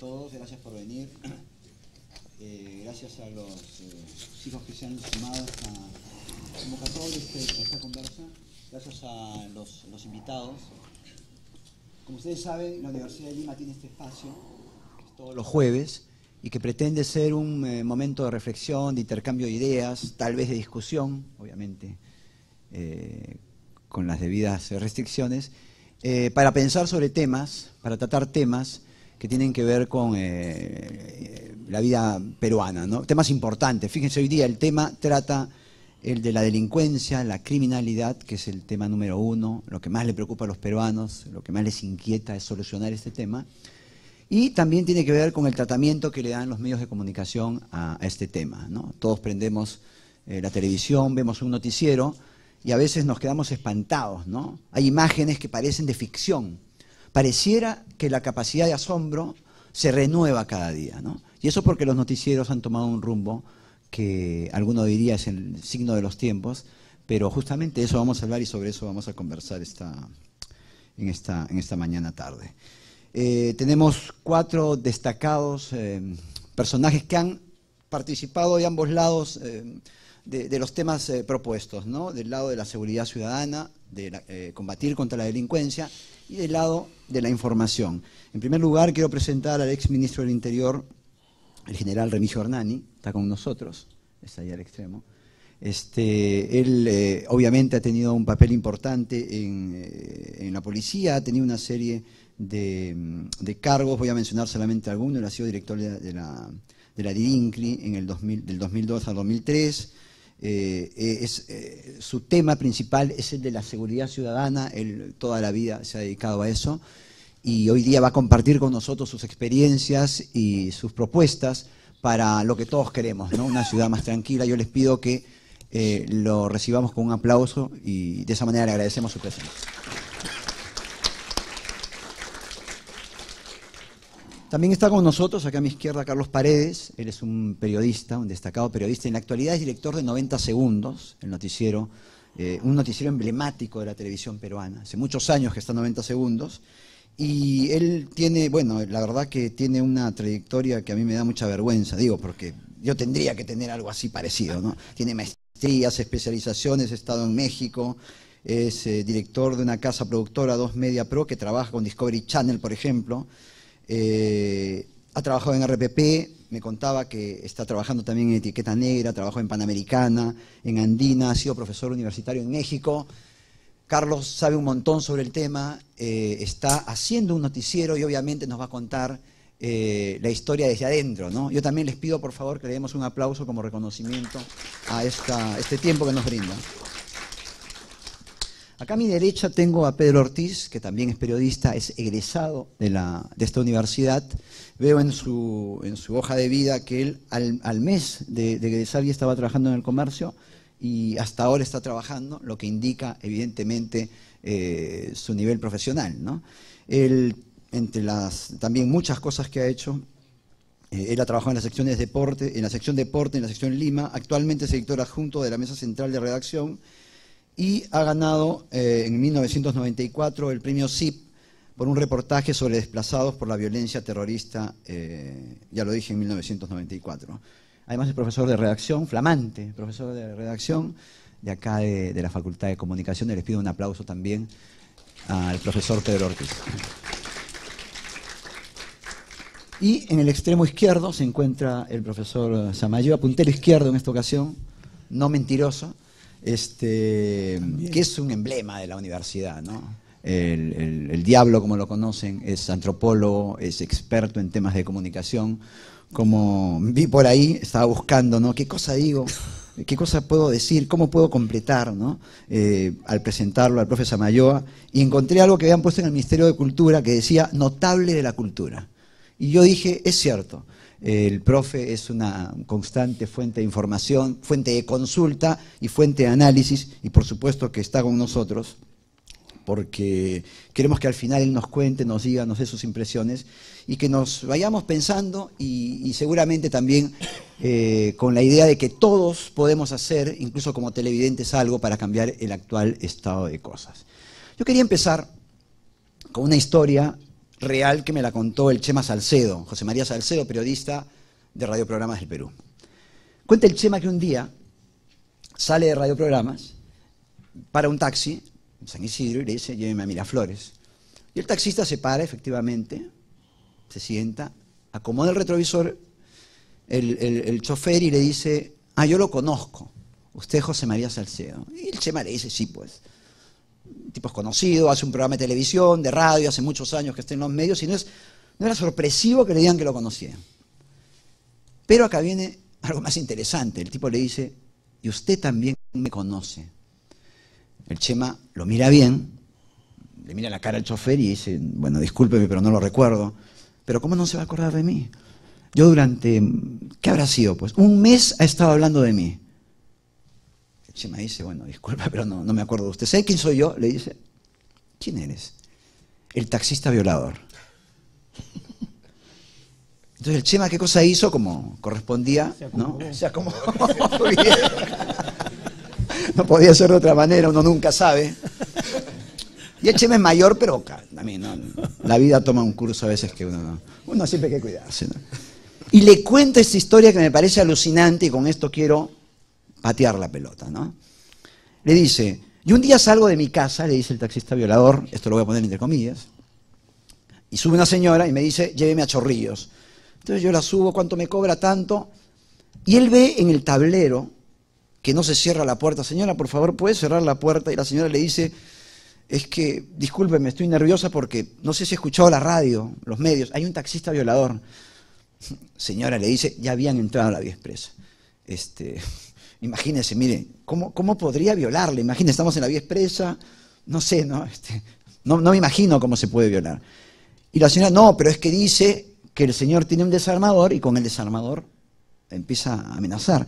todos, gracias por venir. Gracias a los chicos que se han sumado a esta convocatoria, a esta conversa. Gracias a los invitados. Como ustedes saben, la Universidad de Lima tiene este espacio, que es todos los jueves, y que pretende ser un momento de reflexión, de intercambio de ideas, tal vez de discusión, obviamente, con las debidas restricciones, para pensar sobre temas, para tratar temas que tienen que ver con la vida peruana, ¿no? Temas importantes. Fíjense, hoy día el tema trata el de la delincuencia, la criminalidad, que es el tema número uno, lo que más le preocupa a los peruanos, lo que más les inquieta es solucionar este tema. Y también tiene que ver con el tratamiento que le dan los medios de comunicación a este tema, ¿no? Todos prendemos la televisión, vemos un noticiero y a veces nos quedamos espantados, ¿no? Hay imágenes que parecen de ficción. Pareciera que la capacidad de asombro se renueva cada día, ¿no? Y eso porque los noticieros han tomado un rumbo que alguno diría es el signo de los tiempos, pero justamente de eso vamos a hablar y sobre eso vamos a conversar en esta mañana tarde. Tenemos 4 destacados personajes que han participado de ambos lados de los temas propuestos, ¿no? Del lado de la seguridad ciudadana, de combatir contra la delincuencia y del lado de la información. En primer lugar, quiero presentar al ex ministro del Interior, el general Remigio Hernani, está con nosotros, está ahí al extremo. Él obviamente ha tenido un papel importante en la policía, ha tenido una serie de cargos, voy a mencionar solamente algunos. Él ha sido director de la DIDINCLI del 2002 al 2003. Su tema principal es el de la seguridad ciudadana. Él toda la vida se ha dedicado a eso y hoy día va a compartir con nosotros sus experiencias y sus propuestas para lo que todos queremos, ¿no? Una ciudad más tranquila. Yo les pido que lo recibamos con un aplauso y de esa manera le agradecemos su presencia. También está con nosotros, acá a mi izquierda, Carlos Paredes. Él es un periodista, un destacado periodista. En la actualidad es director de 90 Segundos, el noticiero, un noticiero emblemático de la televisión peruana. Hace muchos años que está 90 Segundos. Y él tiene, bueno, la verdad que tiene una trayectoria que a mí me da mucha vergüenza, digo, porque yo tendría que tener algo así parecido, ¿no? Tiene maestrías, especializaciones, ha estado en México, es director de una casa productora, 2 Media Pro, que trabaja con Discovery Channel, por ejemplo. Ha trabajado en RPP, me contaba que está trabajando también en Etiqueta Negra, trabajó en Panamericana, en Andina, ha sido profesor universitario en México. Carlos sabe un montón sobre el tema, está haciendo un noticiero y obviamente nos va a contar la historia desde adentro, ¿no? Yo también les pido por favor que le demos un aplauso como reconocimiento a este tiempo que nos brinda. Acá a mi derecha tengo a Pedro Ortiz, que también es periodista, es egresado de esta universidad. Veo en su hoja de vida que él al mes de egresar ya estaba trabajando en el comercio y hasta ahora está trabajando, lo que indica evidentemente su nivel profesional, ¿no? Él, entre las también muchas cosas que ha hecho, él ha trabajado en las secciones deporte, en la sección deporte, en la sección Lima. Actualmente es editor adjunto de la Mesa Central de Redacción y ha ganado en 1994 el premio CIP por un reportaje sobre desplazados por la violencia terrorista, ya lo dije, en 1994. Además es profesor de redacción, flamante profesor de redacción de acá de la Facultad de Comunicación. Les pido un aplauso también al profesor Pedro Ortiz. Y en el extremo izquierdo se encuentra el profesor Samayoa, puntero izquierdo en esta ocasión, no mentiroso, que es un emblema de la universidad, ¿no? El diablo, como lo conocen, es antropólogo, es experto en temas de comunicación. Como vi por ahí, estaba buscando, ¿no? ¿Qué cosa digo? ¿Qué cosa puedo decir? ¿Cómo puedo completar, ¿no? Al presentarlo al profe Samayoa, y encontré algo que habían puesto en el Ministerio de Cultura que decía notable de la cultura. Y yo dije, es cierto, el profe es una constante fuente de información, fuente de consulta y fuente de análisis, y por supuesto que está con nosotros, porque queremos que al final él nos cuente, nos diga, nos dé sus impresiones, y que nos vayamos pensando y seguramente también con la idea de que todos podemos hacer, incluso como televidentes, algo para cambiar el actual estado de cosas. Yo quería empezar con una historia real que me la contó el Chema Salcedo, José María Salcedo, periodista de Radioprogramas del Perú. Cuenta el Chema que un día sale de Radioprogramas, para un taxi en San Isidro y le dice, lléveme a Miraflores. Y el taxista se para, efectivamente, se sienta, acomoda el retrovisor, el chofer, y le dice, ah, yo lo conozco, usted es José María Salcedo. Y el Chema le dice, sí, pues, el tipo es conocido, hace un programa de televisión, de radio, hace muchos años que está en los medios, y no era sorpresivo que le digan que lo conocían. Pero acá viene algo más interesante, el tipo le dice, y usted también me conoce. El Chema lo mira bien, le mira la cara al chofer y dice, bueno, discúlpeme, pero no lo recuerdo. Pero ¿cómo no se va a acordar de mí? Yo durante, ¿qué habrá sido? Pues un mes ha estado hablando de mí. El Chema dice, bueno, disculpa, pero no me acuerdo de usted. ¿Sabe quién soy yo? Le dice, ¿quién eres? El taxista violador. Entonces el Chema, ¿qué cosa hizo? Como correspondía, ¿no? Se acomodó. Muy bien. No podía ser de otra manera, uno nunca sabe. Y el Chema es mayor, pero también, ¿no? La vida toma un curso a veces que uno siempre hay que cuidarse, ¿no? Y le cuento esta historia que me parece alucinante y con esto quiero patear la pelota, ¿no? Le dice, y un día salgo de mi casa, le dice el taxista violador, esto lo voy a poner entre comillas, y sube una señora y me dice, lléveme a Chorrillos. Entonces yo la subo, ¿cuánto me cobra? Tanto. Y él ve en el tablero que no se cierra la puerta. Señora, por favor, ¿puede cerrar la puerta? Y la señora le dice, es que, discúlpeme, estoy nerviosa porque no sé si he escuchado la radio, los medios, hay un taxista violador. Señora, le dice, ya habían entrado a la vía expresa. Imagínese, mire, ¿cómo podría violarle? Imagínese, estamos en la vía expresa, no sé, ¿no? No me imagino cómo se puede violar. Y la señora, no, pero es que dice que el señor tiene un desarmador y con el desarmador empieza a amenazar.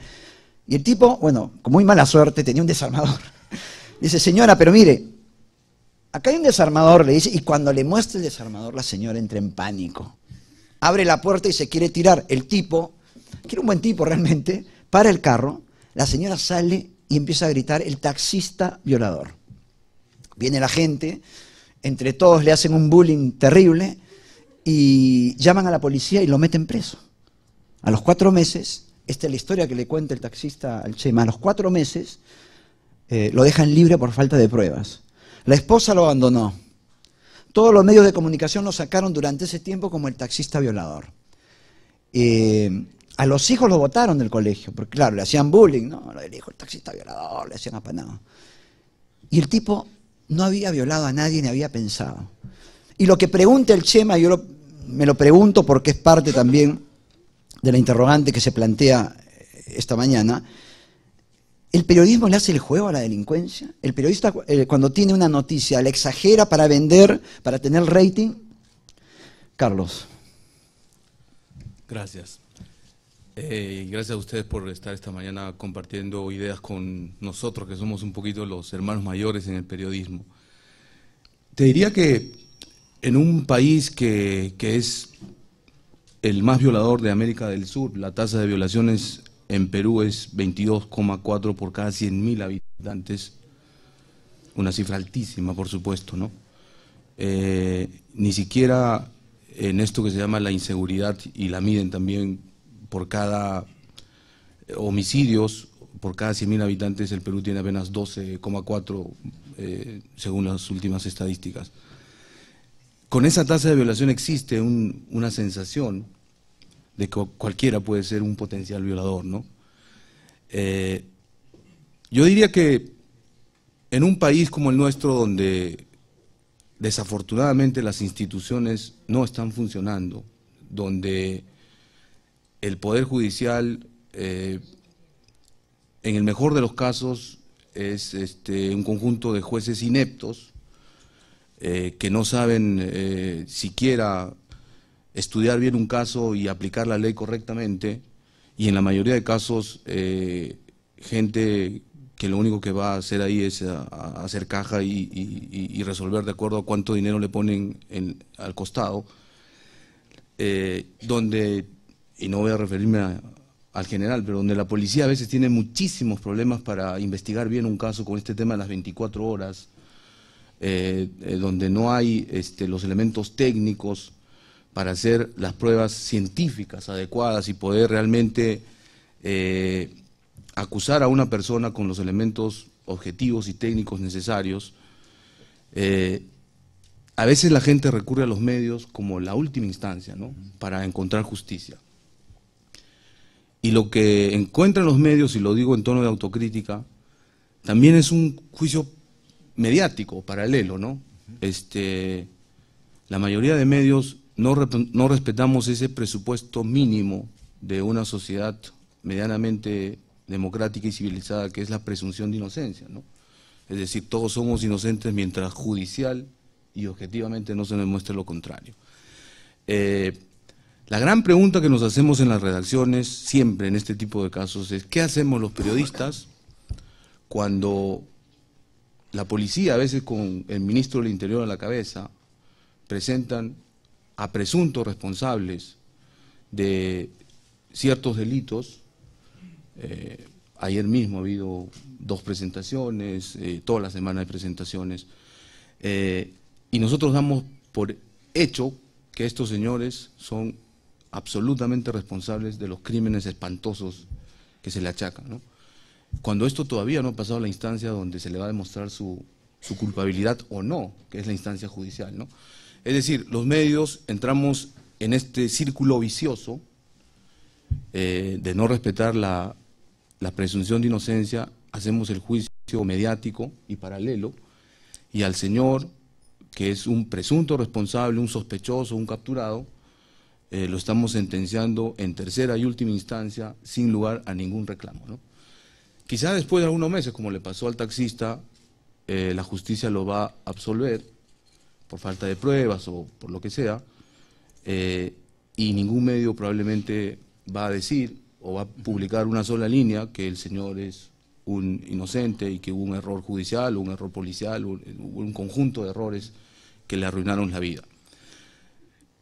Y el tipo, bueno, con muy mala suerte, tenía un desarmador. Dice, señora, pero mire, acá hay un desarmador, le dice, y cuando le muestra el desarmador, la señora entra en pánico. Abre la puerta y se quiere tirar. El tipo, que era un buen tipo realmente, para el carro, la señora sale y empieza a gritar, el taxista violador. Viene la gente, entre todos le hacen un bullying terrible y llaman a la policía y lo meten preso. A los 4 meses, esta es la historia que le cuenta el taxista al Chema, a los 4 meses lo dejan libre por falta de pruebas. La esposa lo abandonó. Todos los medios de comunicación lo sacaron durante ese tiempo como el taxista violador. A los hijos lo botaron del colegio, porque claro, le hacían bullying, ¿no? El hijo, el taxista violador, le hacían apanado. Y el tipo no había violado a nadie ni había pensado. Y lo que pregunta el Chema, me lo pregunto porque es parte también de la interrogante que se plantea esta mañana, ¿el periodismo le hace el juego a la delincuencia? ¿El periodista cuando tiene una noticia la exagera para vender, para tener rating? Carlos. Gracias. Gracias a ustedes por estar esta mañana compartiendo ideas con nosotros, que somos un poquito los hermanos mayores en el periodismo. Te diría que en un país que es el más violador de América del Sur, la tasa de violaciones en Perú es 22,4 por cada 100.000 habitantes, una cifra altísima, por supuesto, ¿no? Ni siquiera en esto que se llama la inseguridad, y la miden también por cada homicidios, por cada 100.000 habitantes, el Perú tiene apenas 12,4 según las últimas estadísticas. Con esa tasa de violación existe una sensación de que cualquiera puede ser un potencial violador, ¿no? Yo diría que en un país como el nuestro, donde desafortunadamente las instituciones no están funcionando, donde el Poder Judicial, en el mejor de los casos, es un conjunto de jueces ineptos, que no saben siquiera estudiar bien un caso y aplicar la ley correctamente, y en la mayoría de casos gente que lo único que va a hacer ahí es a hacer caja y resolver de acuerdo a cuánto dinero le ponen al costado, donde, y no voy a referirme al general, pero donde la policía a veces tiene muchísimos problemas para investigar bien un caso con este tema de las 24 horas, donde no hay los elementos técnicos para hacer las pruebas científicas adecuadas y poder realmente acusar a una persona con los elementos objetivos y técnicos necesarios, a veces la gente recurre a los medios como la última instancia, ¿no?, para encontrar justicia. Y lo que encuentran los medios, y lo digo en tono de autocrítica, también es un juicio mediático, paralelo, ¿no? La mayoría de medios no respetamos ese presupuesto mínimo de una sociedad medianamente democrática y civilizada, que es la presunción de inocencia, ¿no? Es decir, todos somos inocentes mientras judicial y objetivamente no se nos muestre lo contrario. La gran pregunta que nos hacemos en las redacciones, siempre en este tipo de casos, es ¿qué hacemos los periodistas cuando la policía, a veces con el ministro del Interior a la cabeza, presentan a presuntos responsables de ciertos delitos? Ayer mismo ha habido 2 presentaciones, toda la semana hay presentaciones, y nosotros damos por hecho que estos señores son absolutamente responsables de los crímenes espantosos que se le achacan, ¿no? Cuando esto todavía no ha pasado a la instancia donde se le va a demostrar su culpabilidad o no, que es la instancia judicial, ¿no? Es decir, los medios entramos en este círculo vicioso de no respetar la presunción de inocencia, hacemos el juicio mediático y paralelo, y al señor, que es un presunto responsable, un sospechoso, un capturado, lo estamos sentenciando en tercera y última instancia sin lugar a ningún reclamo, ¿no? Quizá después de algunos meses, como le pasó al taxista, la justicia lo va a absolver por falta de pruebas o por lo que sea, y ningún medio probablemente va a decir o va a publicar una sola línea que el señor es un inocente y que hubo un error judicial o un error policial, un conjunto de errores que le arruinaron la vida.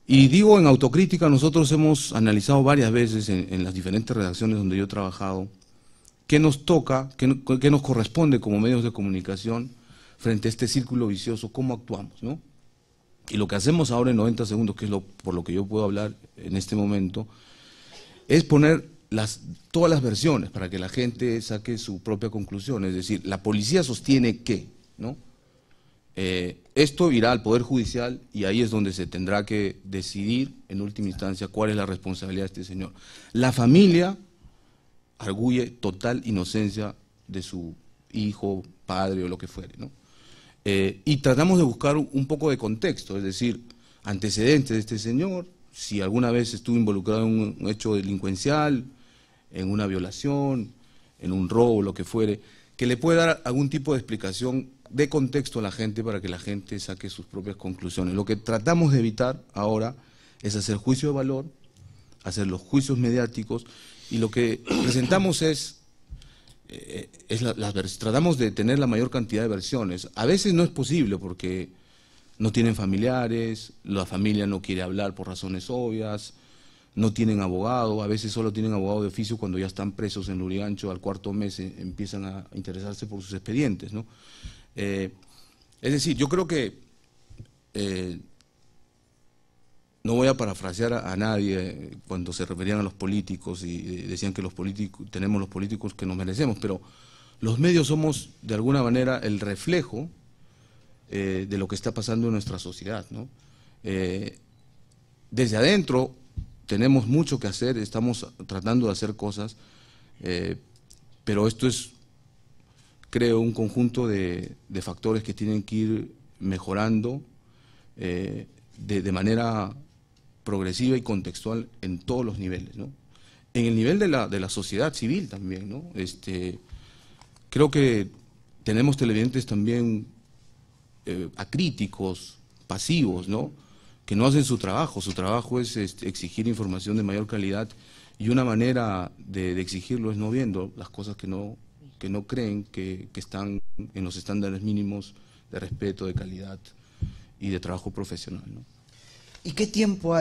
Y digo, en autocrítica, nosotros hemos analizado varias veces en las diferentes redacciones donde yo he trabajado, qué nos toca, qué nos corresponde como medios de comunicación frente a este círculo vicioso, cómo actuamos, ¿no? Y lo que hacemos ahora en 90 segundos, que es por lo que yo puedo hablar en este momento, es poner todas las versiones para que la gente saque su propia conclusión. Es decir, la policía sostiene que, ¿no? Esto irá al Poder Judicial y ahí es donde se tendrá que decidir en última instancia cuál es la responsabilidad de este señor. La familia arguye total inocencia de su hijo, padre o lo que fuere, ¿no? Y tratamos de buscar un poco de contexto, es decir, antecedentes de este señor, si alguna vez estuvo involucrado en un hecho delincuencial, en una violación, en un robo, lo que fuere, que le puede dar algún tipo de explicación de contexto a la gente para que la gente saque sus propias conclusiones. Lo que tratamos de evitar ahora es hacer juicio de valor, hacer los juicios mediáticos, y lo que presentamos tratamos de tener la mayor cantidad de versiones. A veces no es posible porque no tienen familiares, la familia no quiere hablar por razones obvias, no tienen abogado, a veces solo tienen abogado de oficio cuando ya están presos en Lurigancho, al cuarto mes empiezan a interesarse por sus expedientes, ¿no? Es decir, yo creo que, no voy a parafrasear a nadie cuando se referían a los políticos y decían que tenemos los políticos que nos merecemos, pero los medios somos de alguna manera el reflejo de lo que está pasando en nuestra sociedad, ¿no? Desde adentro tenemos mucho que hacer, estamos tratando de hacer cosas, pero esto es, creo, un conjunto de factores que tienen que ir mejorando de manera progresiva y contextual en todos los niveles, ¿no? En el nivel de la sociedad civil también, ¿no? Creo que tenemos televidentes también acríticos, pasivos, ¿no? Que no hacen su trabajo es exigir información de mayor calidad, y una manera de exigirlo es no viendo las cosas que no creen que están en los estándares mínimos de respeto, de calidad y de trabajo profesional, ¿no? ¿Y qué tiempo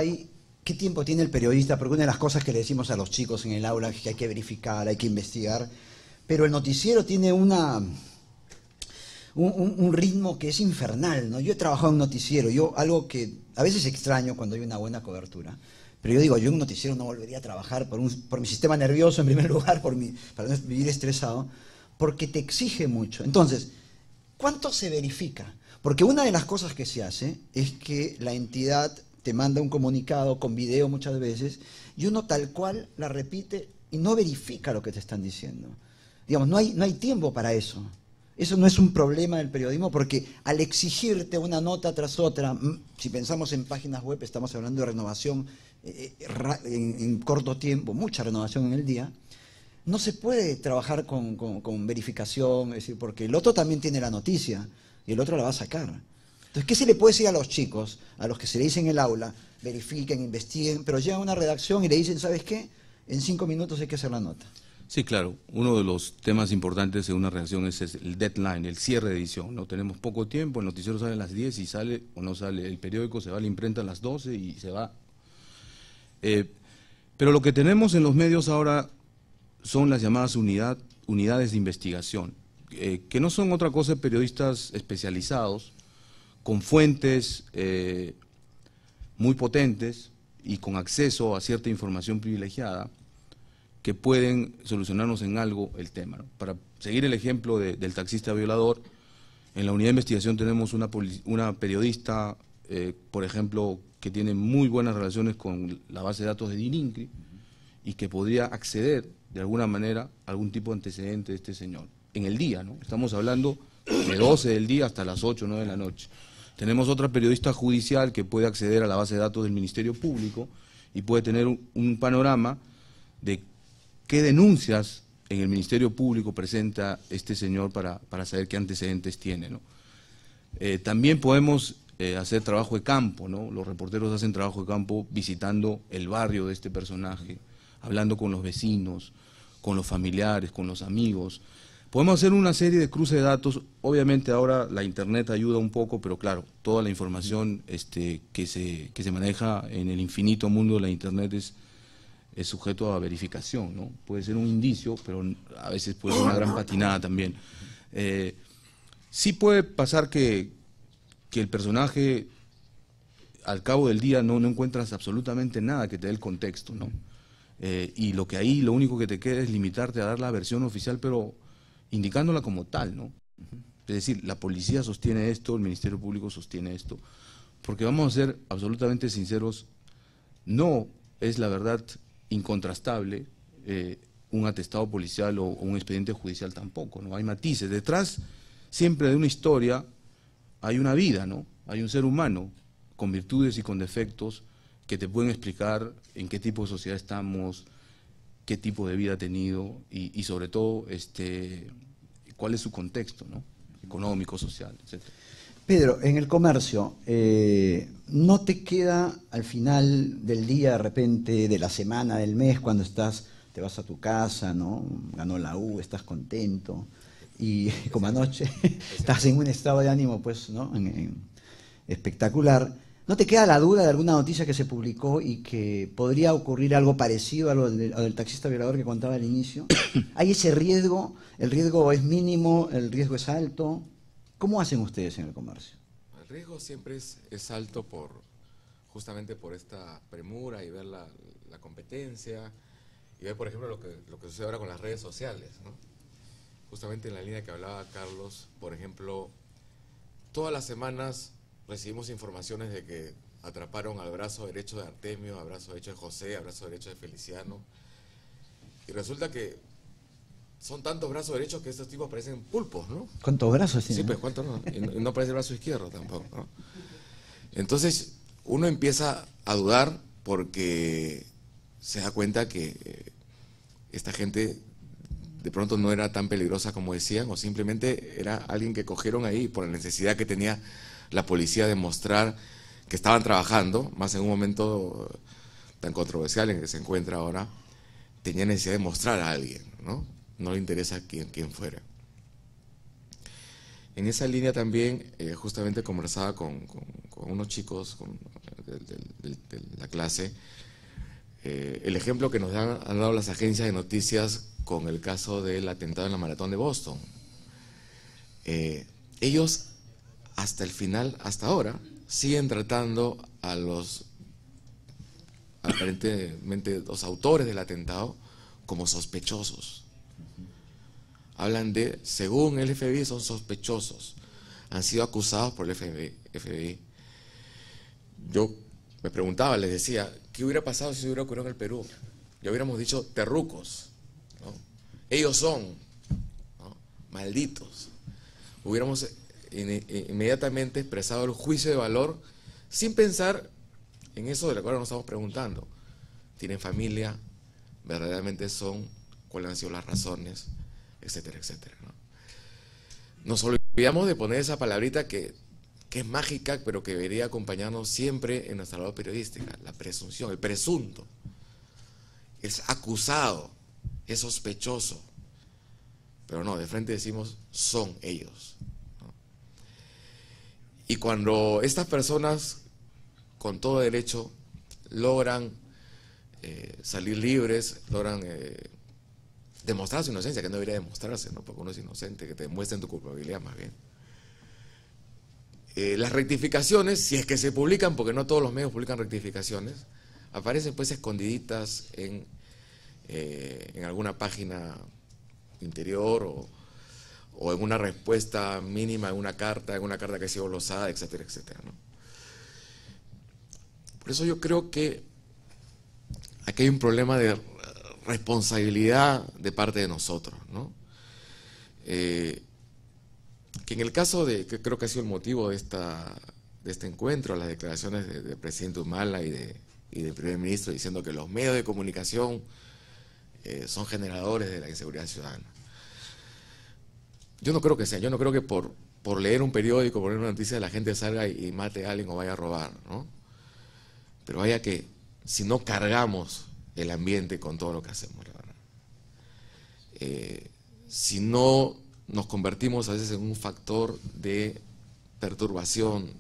tiene el periodista? Porque una de las cosas que le decimos a los chicos en el aula es que hay que verificar, hay que investigar, pero el noticiero tiene una un ritmo que es infernal, ¿no? Yo he trabajado en un noticiero, algo que a veces extraño cuando hay una buena cobertura, pero yo digo, yo en un noticiero no volvería a trabajar por mi sistema nervioso en primer lugar, para no vivir estresado, porque te exige mucho. Entonces, ¿cuánto se verifica? Porque una de las cosas que se hace es que la entidad te manda un comunicado con video muchas veces y uno tal cual la repite y no verifica lo que te están diciendo. Digamos, no hay tiempo para eso. Eso no es un problema del periodismo porque al exigirte una nota tras otra, si pensamos en páginas web, estamos hablando de renovación en corto tiempo, mucha renovación en el día, no se puede trabajar con verificación, es decir, porque el otro también tiene la noticia y el otro la va a sacar. Entonces, ¿qué se le puede decir a los chicos, a los que se le dice en el aula, verifiquen, investiguen, pero llegan a una redacción y le dicen, ¿sabes qué? En 5 minutos hay que hacer la nota. Sí, claro. Uno de los temas importantes en una redacción es el deadline, el cierre de edición, ¿no? Tenemos poco tiempo, el noticiero sale a las 10 y sale o no sale, el periódico se va a la imprenta a las 12 y se va. Pero lo que tenemos en los medios ahora son las llamadas unidades de investigación, que no son otra cosa que periodistas especializados, con fuentes muy potentes y con acceso a cierta información privilegiada, que pueden solucionarnos en algo el tema, ¿no? Para seguir el ejemplo del taxista violador, en la unidad de investigación tenemos una periodista, por ejemplo, que tiene muy buenas relaciones con la base de datos de DININCRI y que podría acceder de alguna manera a algún tipo de antecedente de este señor. En el día, ¿no? Estamos hablando de 12 del día hasta las 8 o 9 de la noche. Tenemos otra periodista judicial que puede acceder a la base de datos del Ministerio Público y puede tener un panorama de qué denuncias en el Ministerio Público presenta este señor para saber qué antecedentes tiene, ¿no? También podemos hacer trabajo de campo, ¿no? Los reporteros hacen trabajo de campo visitando el barrio de este personaje, hablando con los vecinos, con los familiares, con los amigos. Podemos hacer una serie de cruces de datos. Obviamente ahora la internet ayuda un poco, pero claro, toda la información que se maneja en el infinito mundo de la internet es sujeto a verificación, ¿no? Puede ser un indicio, pero a veces puede ser una gran patinada también. Sí puede pasar que el personaje, al cabo del día, no encuentras absolutamente nada que te dé el contexto, ¿no? Y lo único que te queda es limitarte a dar la versión oficial, pero indicándola como tal, ¿no? Es decir, la policía sostiene esto, el Ministerio Público sostiene esto, porque vamos a ser absolutamente sinceros, no es la verdad incontrastable un atestado policial o un expediente judicial tampoco, ¿no? Hay matices. Detrás siempre de una historia hay una vida, ¿no? Hay un ser humano con virtudes y con defectos que te pueden explicar en qué tipo de sociedad estamos, qué tipo de vida ha tenido y sobre todo cuál es su contexto, ¿no? Económico, social, etc. Pedro, en el comercio, ¿no te queda al final del día, de repente, de la semana, del mes, cuando te vas a tu casa, ¿no? Ganó la U, estás contento, y como anoche estás en un estado de ánimo, pues, ¿no? Espectacular. ¿No te queda la duda de alguna noticia que se publicó y que podría ocurrir algo parecido a lo del taxista violador que contaba al inicio? ¿Hay ese riesgo? ¿El riesgo es mínimo? ¿El riesgo es alto? ¿Cómo hacen ustedes en el comercio? El riesgo siempre es alto justamente por esta premura y ver la competencia y ver, por ejemplo, lo que sucede ahora con las redes sociales, ¿no? Justamente en la línea que hablaba Carlos, por ejemplo, todas las semanas recibimos informaciones de que atraparon al brazo derecho de Artemio, al brazo derecho de José, al brazo derecho de Feliciano, y resulta que son tantos brazos derechos que estos tipos parecen pulpos, ¿no? ¿Cuántos brazos tienen? Sí, pues ¿cuántos no? Y no aparece el brazo izquierdo tampoco, ¿no? Entonces uno empieza a dudar porque se da cuenta que esta gente de pronto no era tan peligrosa como decían, o simplemente era alguien que cogieron ahí por la necesidad que tenía la policía de mostrar que estaban trabajando, más en un momento tan controversial en el que se encuentra ahora, tenía necesidad de mostrar a alguien, ¿no? No le interesa quién fuera. En esa línea también, justamente conversaba con unos chicos de la clase, el ejemplo que nos han dado las agencias de noticias con el caso del atentado en la maratón de Boston. ellos hasta el final, hasta ahora, siguen tratando a los, aparentemente, los autores del atentado como sospechosos. Hablan de, según el FBI, son sospechosos. Han sido acusados por el FBI. Yo me preguntaba, les decía, ¿qué hubiera pasado si se hubiera ocurrido en el Perú? Ya hubiéramos dicho terrucos, ¿no? Ellos son, ¿no?, malditos. Hubiéramos inmediatamente expresado el juicio de valor sin pensar en eso de lo que ahora nos estamos preguntando. ¿Tienen familia? ¿Verdaderamente son? ¿Cuáles han sido las razones? Etcétera, etcétera, ¿no? Nos olvidamos de poner esa palabrita que es mágica, pero que debería acompañarnos siempre en nuestra labor periodística: la presunción, el presunto. Es acusado, es sospechoso. Pero no, de frente decimos, son ellos, ¿no? Y cuando estas personas, con todo derecho, logran salir libres, logran demostrar su inocencia, que no debería demostrarse, ¿no?, porque uno es inocente, que te demuestren tu culpabilidad más bien. Las rectificaciones, si es que se publican, porque no todos los medios publican rectificaciones, aparecen pues escondiditas en alguna página interior o en una respuesta mínima en una carta que ha sido glosada, etcétera, etcétera, ¿no? Por eso yo creo que aquí hay un problema de responsabilidad de parte de nosotros, ¿no? Que en el caso de, que creo que ha sido el motivo de este encuentro, las declaraciones del presidente Humala y del primer ministro diciendo que los medios de comunicación son generadores de la inseguridad ciudadana. Yo no creo que sea, yo no creo que por leer un periódico, por leer una noticia, la gente salga y mate a alguien o vaya a robar, ¿no? Pero vaya que si no cargamos el ambiente con todo lo que hacemos, la verdad. Si no nos convertimos a veces en un factor de perturbación,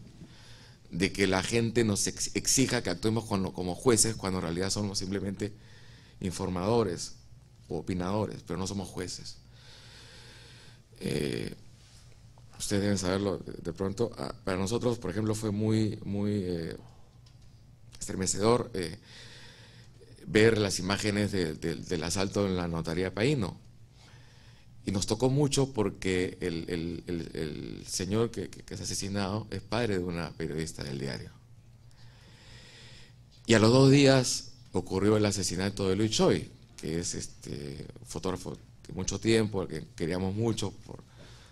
de que la gente nos exija que actuemos como jueces, cuando en realidad somos simplemente informadores o opinadores, pero no somos jueces. Ustedes deben saberlo de pronto. Para nosotros, por ejemplo, fue muy estremecedor ver las imágenes del asalto en la notaría de Paíno. Y nos tocó mucho porque el señor que es asesinado es padre de una periodista del diario. Y a los 2 días ocurrió el asesinato de Luis Choi, que es fotógrafo de mucho tiempo, al que queríamos mucho,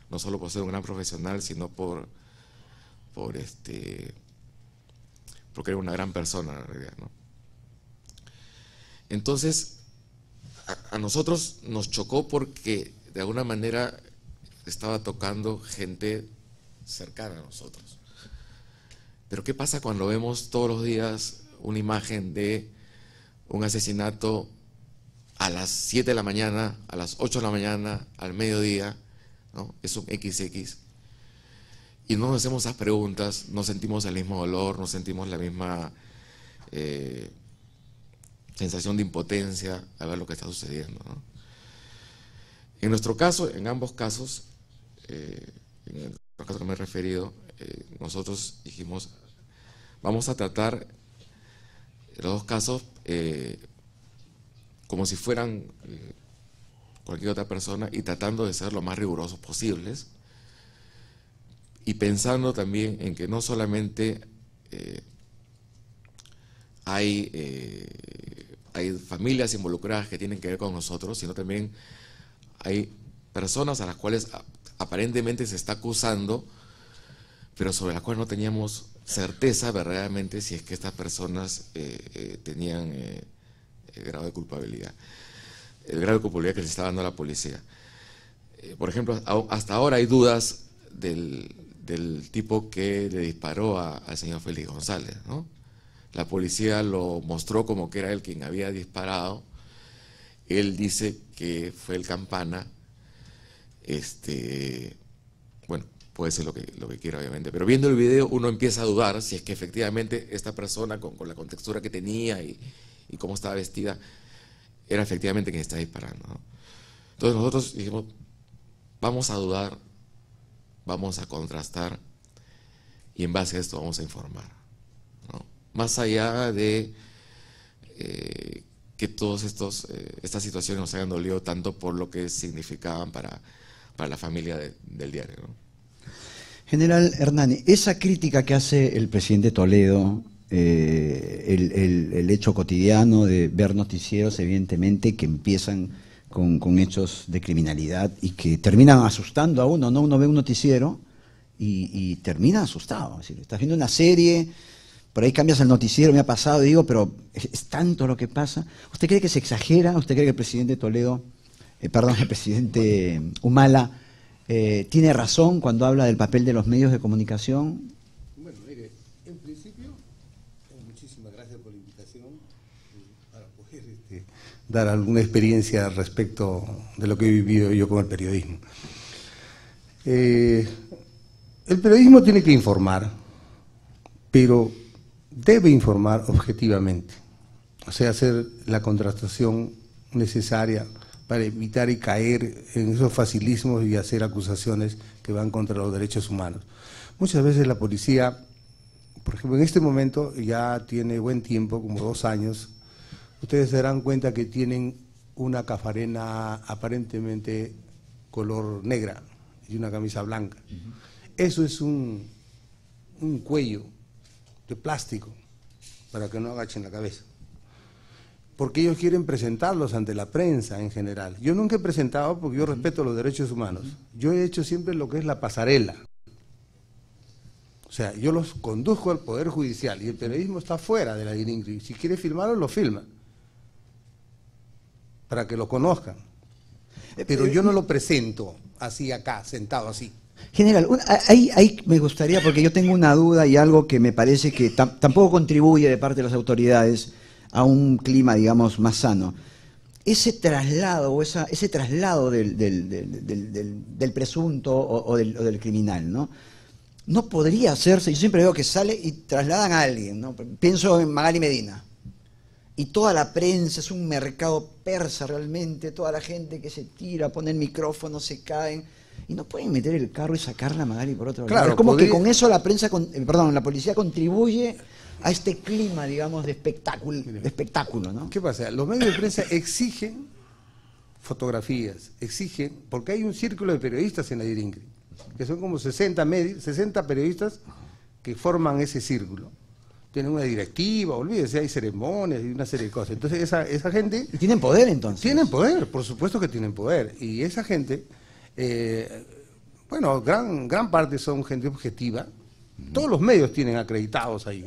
no solo por ser un gran profesional, sino porque era una gran persona en realidad, ¿no? Entonces, a nosotros nos chocó porque de alguna manera estaba tocando gente cercana a nosotros. Pero ¿qué pasa cuando vemos todos los días una imagen de un asesinato a las 7 de la mañana, a las 8 de la mañana, al mediodía, ¿no? Es un XX. Y no nos hacemos esas preguntas, no sentimos el mismo dolor, no sentimos la misma sensación de impotencia al ver lo que está sucediendo, ¿no? En nuestro caso, en ambos casos, en el caso que me he referido, nosotros dijimos, vamos a tratar los 2 casos como si fueran cualquier otra persona, y tratando de ser lo más rigurosos posibles, y pensando también en que no solamente hay familias involucradas que tienen que ver con nosotros, sino también hay personas a las cuales aparentemente se está acusando, pero sobre las cuales no teníamos certeza verdaderamente si es que estas personas tenían el grado de culpabilidad, el grado de culpabilidad que les está dando la policía. Por ejemplo, hasta ahora hay dudas del tipo que le disparó al señor Félix González, ¿no? La policía lo mostró como que era él quien había disparado. Él dice que fue el Campana. Bueno, puede ser lo que quiera, obviamente, pero viendo el video uno empieza a dudar si es que efectivamente esta persona, con la contextura que tenía y cómo estaba vestida, era efectivamente quien estaba disparando, ¿no? Entonces nosotros dijimos, vamos a dudar vamos a contrastar y en base a esto vamos a informar, ¿no? Más allá de que todas estas situaciones nos hayan dolido tanto por lo que significaban para la familia del diario, ¿no? General Hernani, esa crítica que hace el presidente Toledo, el hecho cotidiano de ver noticieros, evidentemente, que empiezan con hechos de criminalidad y que terminan asustando a uno, ¿no? Uno ve un noticiero y termina asustado. Es decir, estás viendo una serie, por ahí cambias el noticiero, me ha pasado, digo, pero es tanto lo que pasa. ¿Usted cree que se exagera? ¿Usted cree que el presidente Toledo, el presidente Humala, tiene razón cuando habla del papel de los medios de comunicación? Bueno, mire, en principio, muchísimas gracias por la invitación para poder dar alguna experiencia respecto de lo que he vivido yo con el periodismo. El periodismo tiene que informar, pero debe informar objetivamente, o sea, hacer la contrastación necesaria para evitar y caer en esos facilismos y hacer acusaciones que van contra los derechos humanos. Muchas veces la policía, por ejemplo, en este momento ya tiene buen tiempo, como 2 años, ustedes se darán cuenta que tienen una cafarena aparentemente color negra y una camisa blanca. Eso es un cuello de plástico para que no agachen la cabeza, porque ellos quieren presentarlos ante la prensa en general. Yo nunca he presentado porque yo respeto los derechos humanos. Yo he hecho siempre lo que es la pasarela. O sea, yo los conduzco al Poder Judicial y el periodismo está fuera de la DIRINCRI. Si quiere filmarlo, lo filma, para que lo conozcan. Pero yo no lo presento así acá, sentado así. General, ahí me gustaría, porque yo tengo una duda y algo que me parece que tampoco contribuye de parte de las autoridades a un clima, digamos, más sano. Ese traslado o ese traslado del presunto o del criminal, ¿no? No podría hacerse. Yo siempre veo que sale y trasladan a alguien, ¿no? Pienso en Magali Medina. Y toda la prensa es un mercado persa realmente, toda la gente que se tira, pone el micrófono, se caen. Y no pueden meter el carro y sacarla a Magali por otro lado. Claro, es como que con eso la policía contribuye a este clima, digamos, de espectáculo, ¿no? ¿Qué pasa? Los medios de prensa exigen fotografías, exigen, porque hay un círculo de periodistas en la DIRINCRI, que son como 60 periodistas que forman ese círculo. Tienen una directiva, olvídese, hay ceremonias y una serie de cosas. Entonces esa gente... ¿Y tienen poder entonces? Tienen poder, por supuesto que tienen poder. Y esa gente, bueno, gran parte son gente objetiva. Todos los medios tienen acreditados ahí.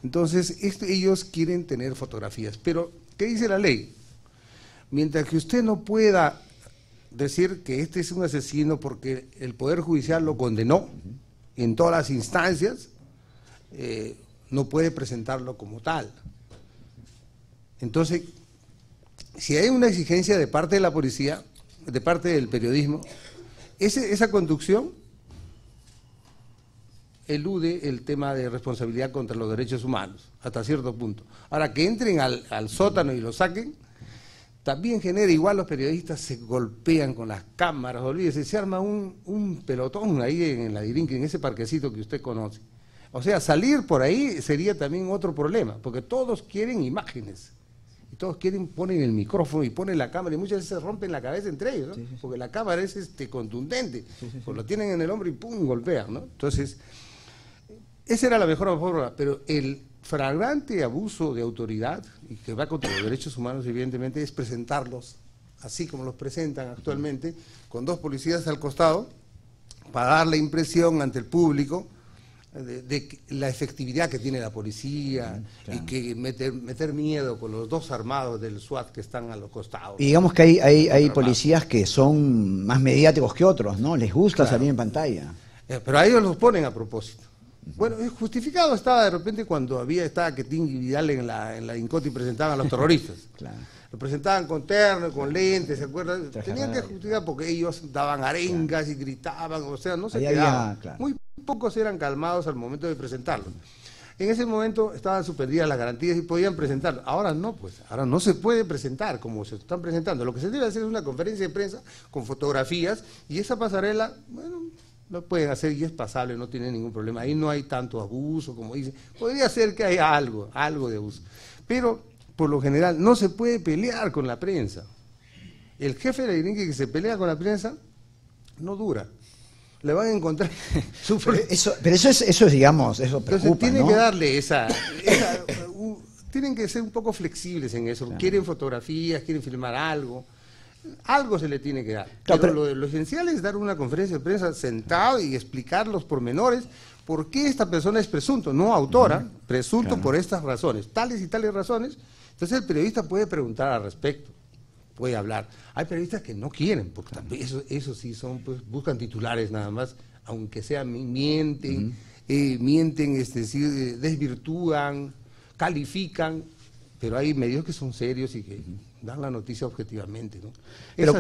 Entonces, ellos quieren tener fotografías. Pero, ¿qué dice la ley? Mientras que usted no pueda decir que este es un asesino porque el Poder Judicial lo condenó en todas las instancias, no puede presentarlo como tal. Entonces, si hay una exigencia de parte de la policía, de parte del periodismo, esa conducción elude el tema de responsabilidad contra los derechos humanos, hasta cierto punto. Ahora, que entren al sótano y lo saquen, también genera, igual los periodistas se golpean con las cámaras, olvídese, se arma un pelotón ahí en la DIRINCRI, en ese parquecito que usted conoce. O sea, salir por ahí sería también otro problema, porque todos quieren imágenes, y todos ponen el micrófono y ponen la cámara, y muchas veces se rompen la cabeza entre ellos, ¿no? Sí, sí. Porque la cámara es contundente, pues lo tienen en el hombro y ¡pum!, golpean, ¿no? Entonces, esa era la mejor forma, pero el flagrante abuso de autoridad, y que va contra los derechos humanos, evidentemente, es presentarlos así como los presentan actualmente, con 2 policías al costado, para dar la impresión ante el público de la efectividad que tiene la policía, claro, y que meter miedo con los 2 armados del SWAT que están a los costados. Y digamos que hay policías que son más mediáticos que otros, ¿no? Les gusta, claro, salir en pantalla. Pero a ellos los ponen a propósito. Bueno, justificado estaba de repente cuando estaba Ketín y Vidal en la Incoti y presentaban a los terroristas. Claro. Lo presentaban con terno, con lentes, ¿se acuerdan? Tenían que justificar porque ellos daban arengas, claro, y gritaban, o sea, no se quedaban. Claro. Muy pocos eran calmados al momento de presentarlo. En ese momento estaban suspendidas las garantías y podían presentarlo. Ahora no, pues, ahora no se puede presentar como se están presentando. Lo que se debe hacer es una conferencia de prensa con fotografías y esa pasarela, bueno, Lo pueden hacer y es pasable, no tiene ningún problema. Ahí no hay tanto abuso, como dicen. Podría ser que haya algo de abuso. Pero, por lo general, no se puede pelear con la prensa. El jefe de la Irinque que se pelea con la prensa, no dura. Le van a encontrar su... Pero eso es, digamos, eso preocupa, Entonces tienen ¿no? que darle tienen que ser un poco flexibles en eso. Claro. Quieren fotografías, quieren filmar algo. Algo se le tiene que dar. Claro, pero lo esencial es dar una conferencia de prensa sentado y explicar los pormenores por qué esta persona es presunto, no autora, presunto Claro. por estas razones, tales y tales razones. Entonces el periodista puede preguntar al respecto, puede hablar. Hay periodistas que no quieren, porque también eso sí son, pues, buscan titulares nada más, aunque sea mienten, desvirtúan, califican, pero hay medios que son serios y que dan la noticia objetivamente, ¿no?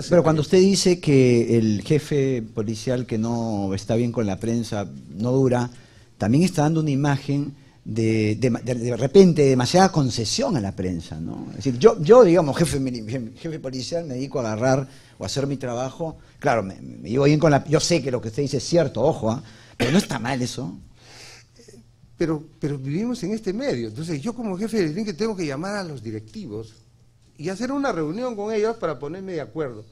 Pero cuando usted dice que el jefe policial que no está bien con la prensa no dura, también está dando una imagen de repente demasiada concesión a la prensa, ¿no? Es decir, yo digamos, jefe policial, me dedico a agarrar o a hacer mi trabajo, claro, me llevo bien con yo sé que lo que usted dice es cierto, ojo, pero no está mal eso. Pero vivimos en este medio, entonces yo como jefe de Irinque tengo que llamar a los directivos y hacer una reunión con ellos para ponerme de acuerdo.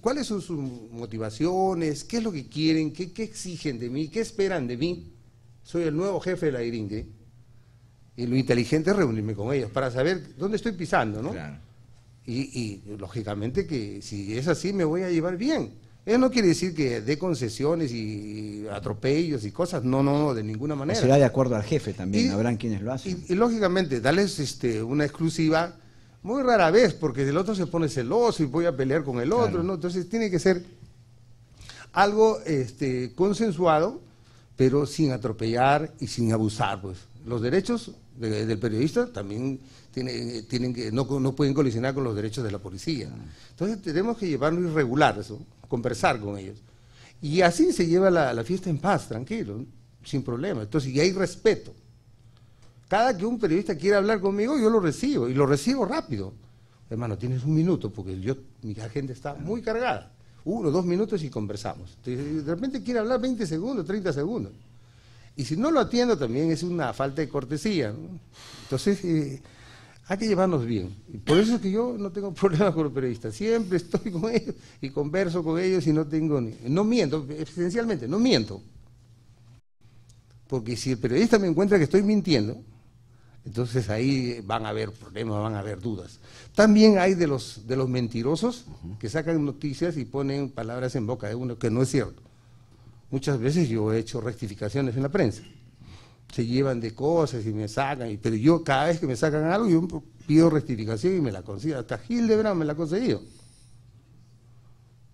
¿Cuáles son sus motivaciones? ¿Qué es lo que quieren? ¿Qué exigen de mí? ¿Qué esperan de mí? Soy el nuevo jefe de la Irinque y lo inteligente es reunirme con ellos para saber dónde estoy pisando, ¿no? Claro. Y lógicamente que si es así me voy a llevar bien. Eso no quiere decir que dé concesiones y atropellos y cosas, no, de ninguna O manera. será de acuerdo al jefe también, Y- habrán quienes lo hacen. Y lógicamente, darles una exclusiva muy rara vez, porque el otro se pone celoso y voy a pelear con el otro, Claro. ¿no? Entonces tiene que ser algo consensuado, pero sin atropellar y sin abusar, pues. Los derechos del periodista también tienen que no pueden colisionar con los derechos de la policía. Entonces tenemos que llevarlo irregular, eso, conversar con ellos. Y así se lleva la fiesta en paz, tranquilo, sin problema. Entonces, y hay respeto. Cada que un periodista quiera hablar conmigo, yo lo recibo, y lo recibo rápido. Hermano, tienes un minuto, porque mi agenda está muy cargada. 1 o 2 minutos y conversamos. Entonces, de repente quiere hablar 20 segundos, 30 segundos. Y si no lo atiendo, también es una falta de cortesía, ¿no? Entonces, hay que llevarnos bien. Y por eso es que yo no tengo problemas con los periodistas. Siempre estoy con ellos y converso con ellos y no miento, esencialmente, no miento. Porque si el periodista me encuentra que estoy mintiendo, entonces ahí van a haber problemas, van a haber dudas. También hay de los mentirosos que sacan noticias y ponen palabras en boca de uno que no es cierto. Muchas veces yo he hecho rectificaciones en la prensa. Se llevan de cosas y me sacan, pero yo cada vez que me sacan algo, yo pido rectificación y me la consigo. Hasta Hildebrand me la ha conseguido.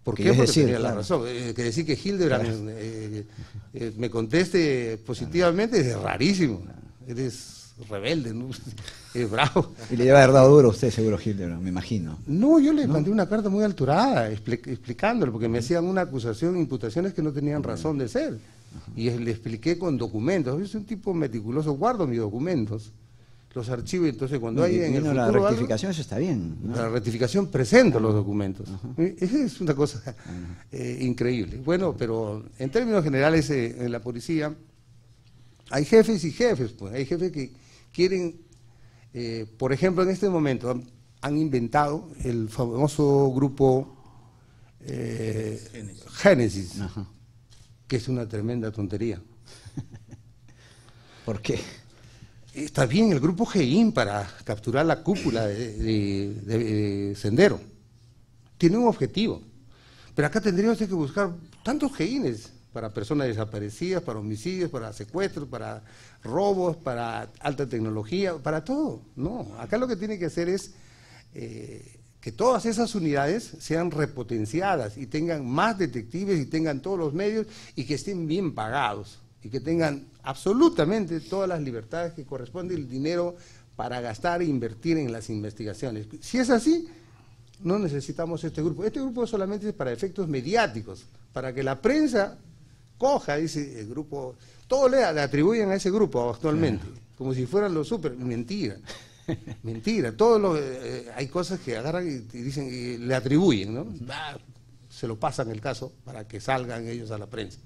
¿Por ¿Qué qué? es Porque decir? tenía la Claro. razón. Que decir que Hildebrand me conteste positivamente es rarísimo. Eres rebelde, ¿no? Es bravo. Y le debe haber dado duro a usted, seguro, Hildebrand, me imagino. No, yo le mandé una carta muy alturada explicándole, porque me hacían una acusación, imputaciones que no tenían razón de ser. Y le expliqué con documentos. Yo soy un tipo meticuloso, guardo mis documentos, los archivo, y entonces cuando hay en el Vino la futuro algo, rectificación, eso está bien, ¿no? la rectificación presento los documentos. Esa es una cosa increíble. Bueno, pero en términos generales en la policía hay jefes y jefes, pues hay jefes que quieren, por ejemplo, en este momento han inventado el famoso grupo Génesis, Ajá. que es una tremenda tontería. ¿Por qué? Está bien el grupo GEIN para capturar la cúpula de Sendero. Tiene un objetivo. Pero acá tendríamos que buscar tantos GEINes para personas desaparecidas, para homicidios, para secuestros, para robos, para alta tecnología, para todo. No, acá lo que tiene que hacer es que todas esas unidades sean repotenciadas y tengan más detectives y tengan todos los medios y que estén bien pagados y que tengan absolutamente todas las libertades que corresponde el dinero para gastar e invertir en las investigaciones. Si es así, no necesitamos este grupo. Este grupo solamente es para efectos mediáticos, para que la prensa coja, dice el grupo, todo le atribuyen a ese grupo actualmente, como si fueran los super, mentira. Mentira, hay cosas que agarran y dicen y le atribuyen, ¿no? Se lo pasan el caso para que salgan ellos a la prensa.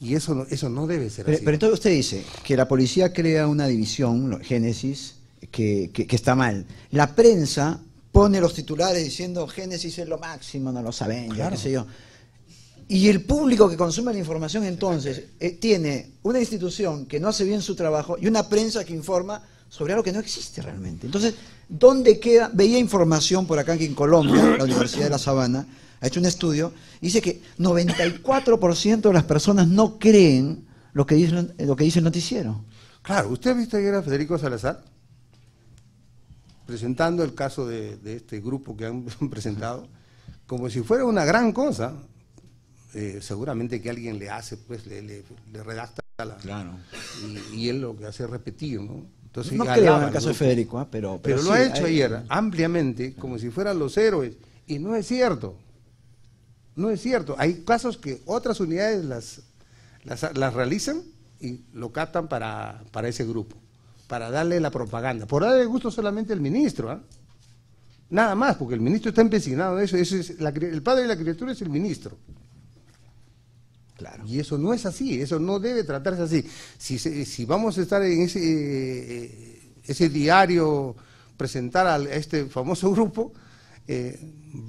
Y eso no debe ser Pero, así. pero entonces usted dice que la policía crea una división, Génesis, que está mal. La prensa pone los titulares diciendo Génesis es lo máximo, no lo saben, Claro. qué sé yo. Y el público que consume la información entonces tiene una institución que no hace bien su trabajo y una prensa que informa sobre algo que no existe realmente. Entonces, ¿dónde queda? Veía información por acá que en Colombia, la Universidad de La Sabana ha hecho un estudio, y dice que 94% de las personas no creen lo que dice el noticiero. Claro, ¿usted ha visto ayer a Federico Salazar? Presentando el caso de este grupo que han presentado, como si fuera una gran cosa. Seguramente que alguien le hace, pues le redacta Claro. y él lo que hace es repetir, ¿no? Entonces, No creo alaba en el al caso de grupo. Federico, pero Pero sí, lo ha hecho hay- ayer ampliamente, como si fueran los héroes, y no es cierto. No es cierto. Hay casos que otras unidades las realizan y lo captan para ese grupo, para darle la propaganda, por darle gusto solamente al ministro, ¿ah? Nada más, porque el ministro está empecinado en eso, el padre de la criatura es el ministro. Claro. Y eso no es así, eso no debe tratarse así. Si vamos a estar en ese diario, presentar a este famoso grupo,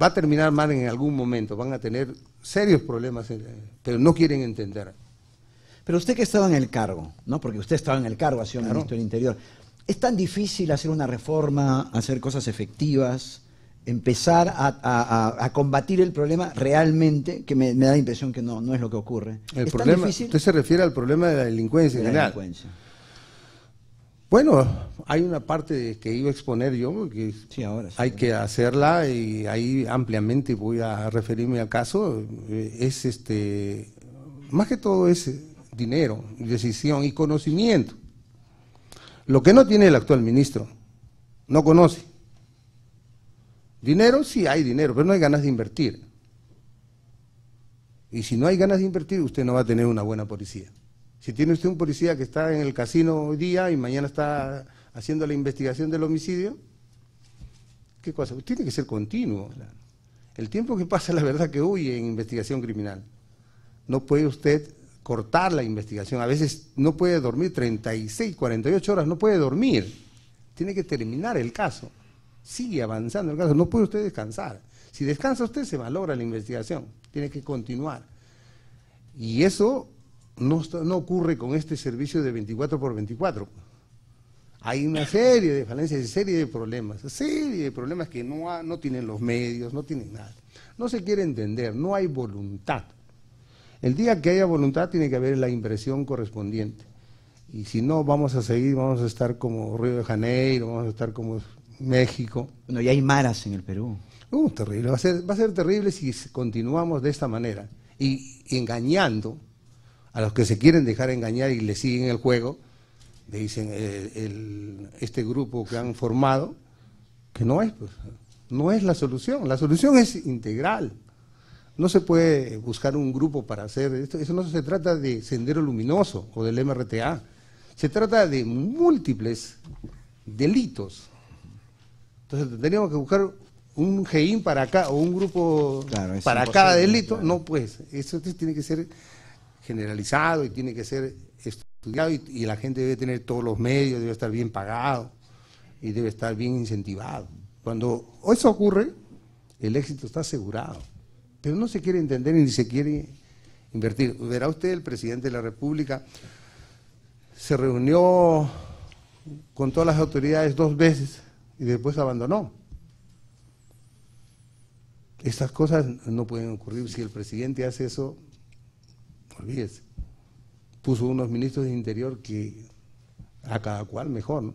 va a terminar mal en algún momento, van a tener serios problemas, pero no quieren entender. Pero usted que estaba en el cargo, ¿no? Porque usted estaba en el cargo, ha sido Claro. ministro del Interior. ¿Es tan difícil hacer una reforma, hacer cosas efectivas, empezar a combatir el problema realmente, que me da la impresión que no es lo que ocurre? El ¿Es problema, tan difícil? usted se refiere al problema de la delincuencia en De la general. delincuencia. Bueno, hay una parte que iba a exponer yo, que Sí, ahora sí. hay que hacerla y ahí ampliamente voy a referirme al caso. Es más que todo es dinero, decisión y conocimiento. Lo que no tiene el actual ministro, no conoce. Dinero, sí hay dinero, pero no hay ganas de invertir. Y si no hay ganas de invertir, usted no va a tener una buena policía. Si tiene usted un policía que está en el casino hoy día y mañana está haciendo la investigación del homicidio, ¿qué cosa? Tiene que ser continuo. El tiempo que pasa, la verdad, que huye en investigación criminal. No puede usted cortar la investigación. A veces no puede dormir 36, 48 horas, no puede dormir. Tiene que terminar el caso. Sigue avanzando el caso, no puede usted descansar. Si descansa usted, se malogra la investigación. Tiene que continuar. Y eso no ocurre con este servicio de 24x24. Hay una serie de falencias, serie de problemas que no tienen los medios, no tienen nada. No se quiere entender, no hay voluntad. El día que haya voluntad tiene que haber la inversión correspondiente. Y si no, vamos a estar como Río de Janeiro, vamos a estar como México. Bueno, y hay maras en el Perú. Terrible, va a ser terrible si continuamos de esta manera y engañando a los que se quieren dejar engañar y le siguen el juego. Le dicen este grupo que han formado, que no es la solución es integral. No se puede buscar un grupo para hacer esto, eso no se trata de Sendero Luminoso o del MRTA, se trata de múltiples delitos. Entonces tendríamos que buscar un GEIN para acá o un grupo Claro, es para imposible, cada delito, claro. no pues, eso tiene que ser generalizado y tiene que ser estudiado y la gente debe tener todos los medios, debe estar bien pagado y debe estar bien incentivado. Cuando eso ocurre, el éxito está asegurado, pero no se quiere entender ni se quiere invertir. Verá usted, el presidente de la República se reunió con todas las autoridades 2 veces y después abandonó. Estas cosas no pueden ocurrir. Si el presidente hace eso, olvídese. Puso unos ministros de Interior que a cada cual mejor, ¿no?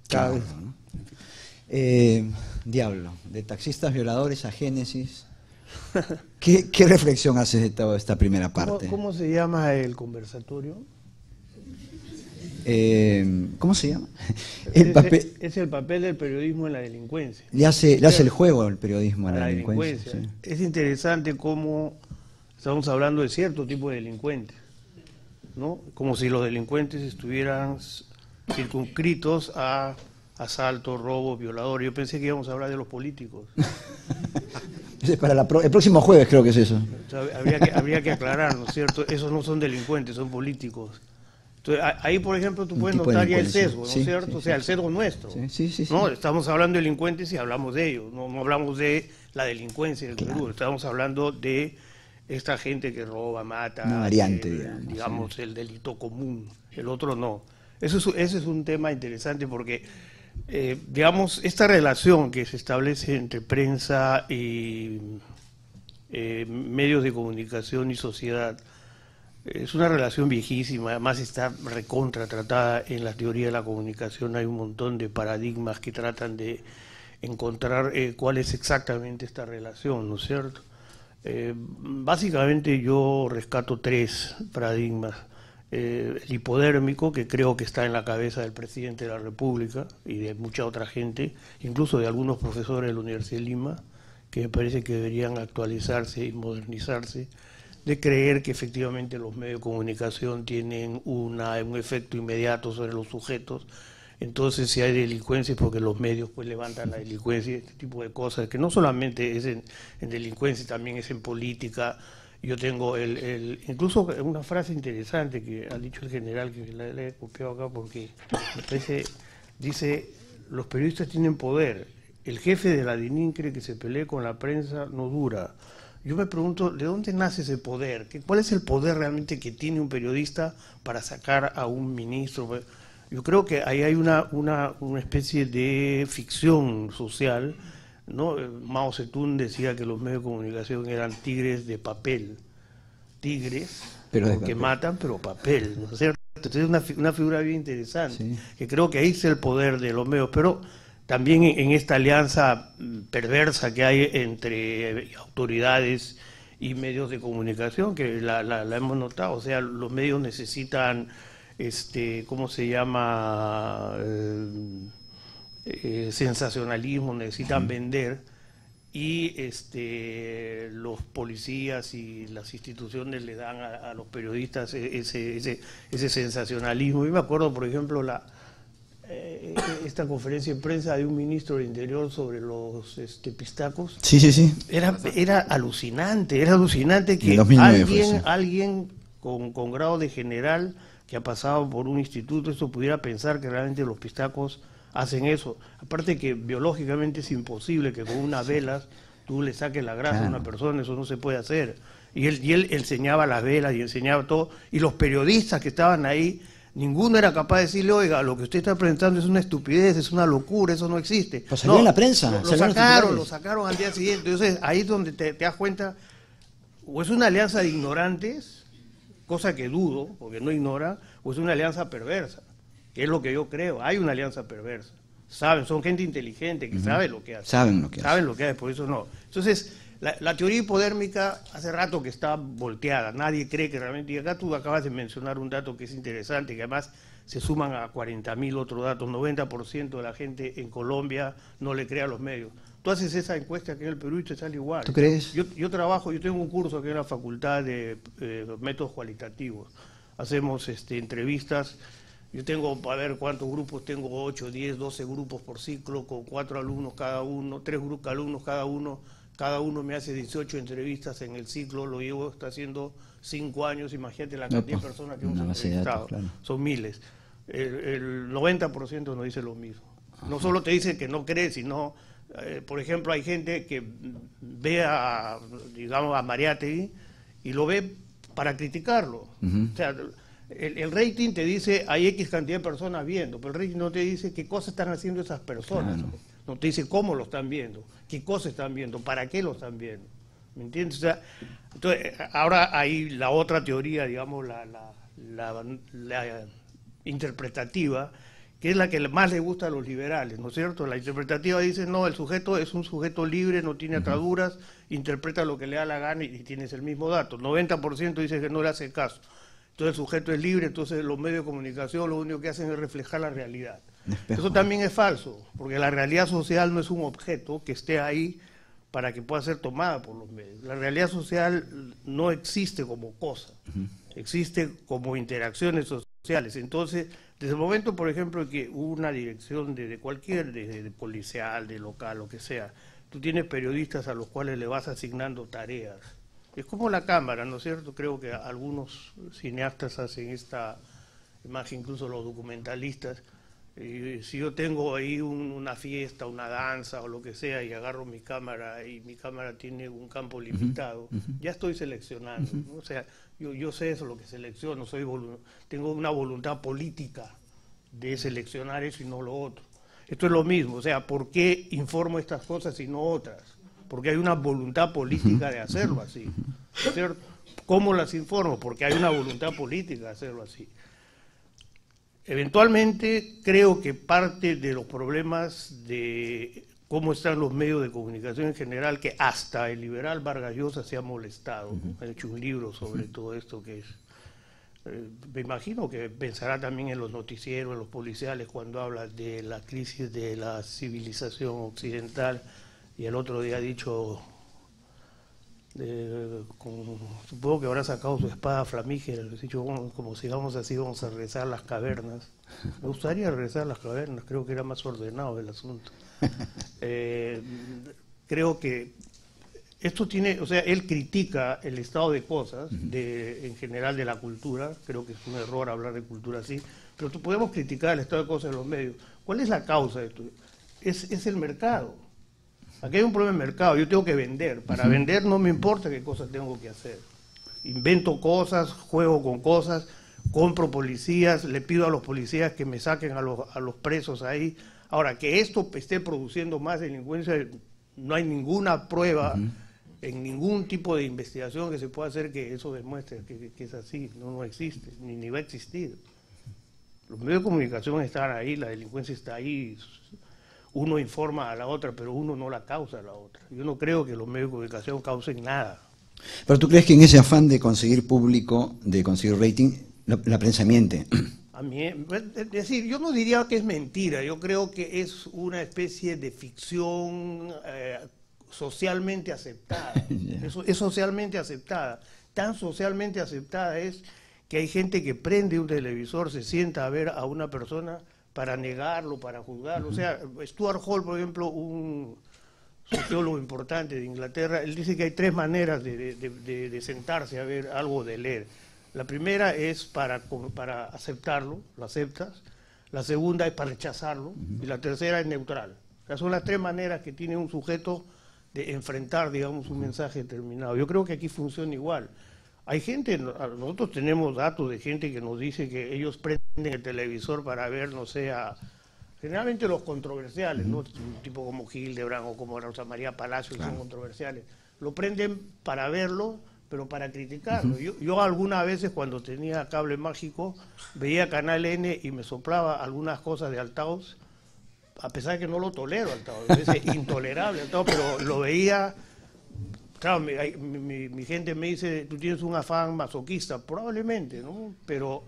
Cada vez. Diablo, de taxistas violadores a Génesis. ¿Qué reflexión haces de toda esta primera parte? ¿Cómo se llama el conversatorio? ¿Cómo se llama? El papel, Es el papel del periodismo en la delincuencia. le hace el juego al periodismo a A la la delincuencia. delincuencia. Sí. Es interesante cómo estamos hablando de cierto tipo de delincuentes, ¿no? Como si los delincuentes estuvieran circunscritos a asaltos, robos, violadores. Yo pensé que íbamos a hablar de los políticos. Ese es para el próximo jueves, creo que es eso. O sea, habría que aclarar, ¿no es cierto? Esos no son delincuentes, son políticos. Entonces, ahí, por ejemplo, tú puedes notar ya el sesgo, ¿no es cierto? O sea, el sesgo nuestro. Sí. ¿No? Estamos hablando de delincuentes y hablamos de ellos. No hablamos de la delincuencia del Perú. Estamos hablando de esta gente que roba, mata. Una variante, digamos, el delito común. El otro no. Ese es un tema interesante porque, digamos, esta relación que se establece entre prensa y medios de comunicación y sociedad es una relación viejísima, además está recontra tratada en la teoría de la comunicación. Hay un montón de paradigmas que tratan de encontrar cuál es exactamente esta relación, ¿no es cierto? Básicamente yo rescato 3 paradigmas. El hipodérmico, que creo que está en la cabeza del presidente de la República y de mucha otra gente, incluso de algunos profesores de la Universidad de Lima, que me parece que deberían actualizarse y modernizarse, de creer que efectivamente los medios de comunicación tienen un efecto inmediato sobre los sujetos. Entonces, si hay delincuencia es porque los medios pues levantan la delincuencia, este tipo de cosas, que no solamente es en delincuencia, también es en política. Yo tengo incluso una frase interesante que ha dicho el general, que la he copiado acá porque me parece, dice: los periodistas tienen poder, el jefe de la DININ cree que se pelee con la prensa no dura. Yo me pregunto, ¿de dónde nace ese poder? ¿Cuál es el poder realmente que tiene un periodista para sacar a un ministro? Yo creo que ahí hay una especie de ficción social, ¿no? Mao Zedong decía que los medios de comunicación eran tigres de papel. Tigres, que matan, pero papel, ¿no es cierto? Entonces es una figura bien interesante, sí, que creo que ahí es el poder de los medios, pero también en esta alianza perversa que hay entre autoridades y medios de comunicación, que la hemos notado. O sea, los medios necesitan, ¿cómo se llama? Sensacionalismo, necesitan vender, y los policías y las instituciones le dan a los periodistas ese sensacionalismo. Yo me acuerdo, por ejemplo, esta conferencia de prensa de un ministro del Interior sobre los pistacos. Sí. Era alucinante que alguien con grado de general que ha pasado por un instituto, eso pudiera pensar que realmente los pistacos hacen eso. Aparte que biológicamente es imposible que con unas velas tú le saques la grasa a una persona, eso no se puede hacer. Y él enseñaba las velas y enseñaba todo, y los periodistas que estaban ahí, ninguno era capaz de decirle: oiga, lo que usted está presentando es una estupidez, es una locura, eso no existe. Pues salió en la prensa. Lo sacaron al día siguiente. Entonces ahí es donde te das cuenta, o es una alianza de ignorantes, cosa que dudo, porque no ignora, o es una alianza perversa, que es lo que yo creo. Hay una alianza perversa. Son gente inteligente que sabe lo que hace. Saben lo que hace, por eso no. Entonces, la teoría hipodérmica hace rato que está volteada. Nadie cree que realmente... Y acá tú acabas de mencionar un dato que es interesante, que además se suman a 40.000 otros datos. 90% de la gente en Colombia no le cree a los medios. Tú haces esa encuesta aquí en el Perú y te sale igual. ¿Tú crees? Yo tengo un curso aquí en la Facultad de Métodos Cualitativos. Hacemos entrevistas. Yo tengo, a ver cuántos grupos tengo, 8, 10, 12 grupos por ciclo, con 4 alumnos cada uno, 3 alumnos cada uno. Cada uno me hace 18 entrevistas en el ciclo, lo llevo, está haciendo 5 años, imagínate la cantidad de personas que hemos entrevistado, son miles. El 90% nos dice lo mismo. No solo te dice que no cree, sino, por ejemplo, hay gente que ve a Mariátegui y lo ve para criticarlo. O sea, el rating te dice hay X cantidad de personas viendo, pero el rating no te dice qué cosas están haciendo esas personas. No te dice cómo lo están viendo, qué cosas están viendo, para qué lo están viendo. ¿Me entiendes? O sea, entonces, ahora hay la otra teoría, digamos, la interpretativa, que es la que más le gusta a los liberales, ¿no es cierto? La interpretativa dice: no, el sujeto es un sujeto libre, no tiene ataduras, interpreta lo que le da la gana y tienes el mismo dato. 90% dice que no le hace caso. Entonces el sujeto es libre, entonces los medios de comunicación lo único que hacen es reflejar la realidad. Eso también es falso, porque la realidad social no es un objeto que esté ahí para que pueda ser tomada por los medios. La realidad social no existe como cosa, existe como interacciones sociales. Entonces, desde el momento, por ejemplo, que hubo una dirección de cualquier, de policial, de local, lo que sea, tú tienes periodistas a los cuales le vas asignando tareas. Es como la cámara, ¿no es cierto? Creo que algunos cineastas hacen esta imagen, incluso los documentalistas. Si yo tengo ahí una fiesta, una danza o lo que sea y agarro mi cámara y mi cámara tiene un campo limitado, ya estoy seleccionando, ¿no? O sea, yo sé eso, lo que selecciono, tengo una voluntad política de seleccionar eso y no lo otro. Esto es lo mismo, o sea, ¿por qué informo estas cosas y no otras? Porque hay una voluntad política de hacerlo así, ¿no es cierto? ¿Cómo las informo? Porque hay una voluntad política de hacerlo así. Eventualmente creo que parte de los problemas de cómo están los medios de comunicación en general, que hasta el liberal Vargas Llosa se ha molestado, ha hecho un libro sobre todo esto que es, me imagino que pensará también en los noticieros, en los policiales, cuando habla de la crisis de la civilización occidental, y el otro día ha dicho, supongo que habrá sacado su espada flamígera, le he dicho, bueno, como sigamos así vamos a regresar a las cavernas. Me gustaría regresar a las cavernas, creo que era más ordenado el asunto. Creo que esto tiene, o sea, él critica el estado de cosas en general de la cultura, creo que es un error hablar de cultura así, pero podemos criticar el estado de cosas de los medios. ¿Cuál es la causa de esto? Es el mercado. Aquí hay un problema de mercado, yo tengo que vender. Para vender no me importa qué cosas tengo que hacer. Invento cosas, juego con cosas, compro policías, le pido a los policías que me saquen a los presos ahí. Ahora, que esto esté produciendo más delincuencia, no hay ninguna prueba en ningún tipo de investigación que se pueda hacer que eso demuestre que es así. No existe, ni va a existir. Los medios de comunicación están ahí, la delincuencia está ahí. Uno informa a la otra, pero uno no la causa a la otra. Yo no creo que los medios de comunicación causen nada. Pero tú crees que en ese afán de conseguir público, de conseguir rating, la prensa miente. A mí, es decir, yo no diría que es mentira, yo creo que es una especie de ficción socialmente aceptada. Es socialmente aceptada. Tan socialmente aceptada es que hay gente que prende un televisor, se sienta a ver a una persona para negarlo, para juzgarlo. O sea, Stuart Hall, por ejemplo, un sociólogo importante de Inglaterra, él dice que hay tres maneras de sentarse a ver algo, de leer. La primera es para aceptarlo, lo aceptas. La segunda es para rechazarlo. Y la tercera es neutral. O sea, son las tres maneras que tiene un sujeto de enfrentar, digamos, un mensaje determinado. Yo creo que aquí funciona igual. Hay gente, nosotros tenemos datos de gente que nos dice que ellos prenden el televisor para ver, no sé, generalmente los controversiales, ¿no? Un tipo como Hildebrand o como Rosa María Palacio, claro, son controversiales. Lo prenden para verlo, pero para criticarlo. Yo algunas veces cuando tenía cable mágico veía Canal N y me soplaba algunas cosas de altavoz, a pesar de que no lo tolero altavoz, es intolerable altavoz, pero lo veía. Claro, mi gente me dice, tú tienes un afán masoquista, probablemente, ¿no? Pero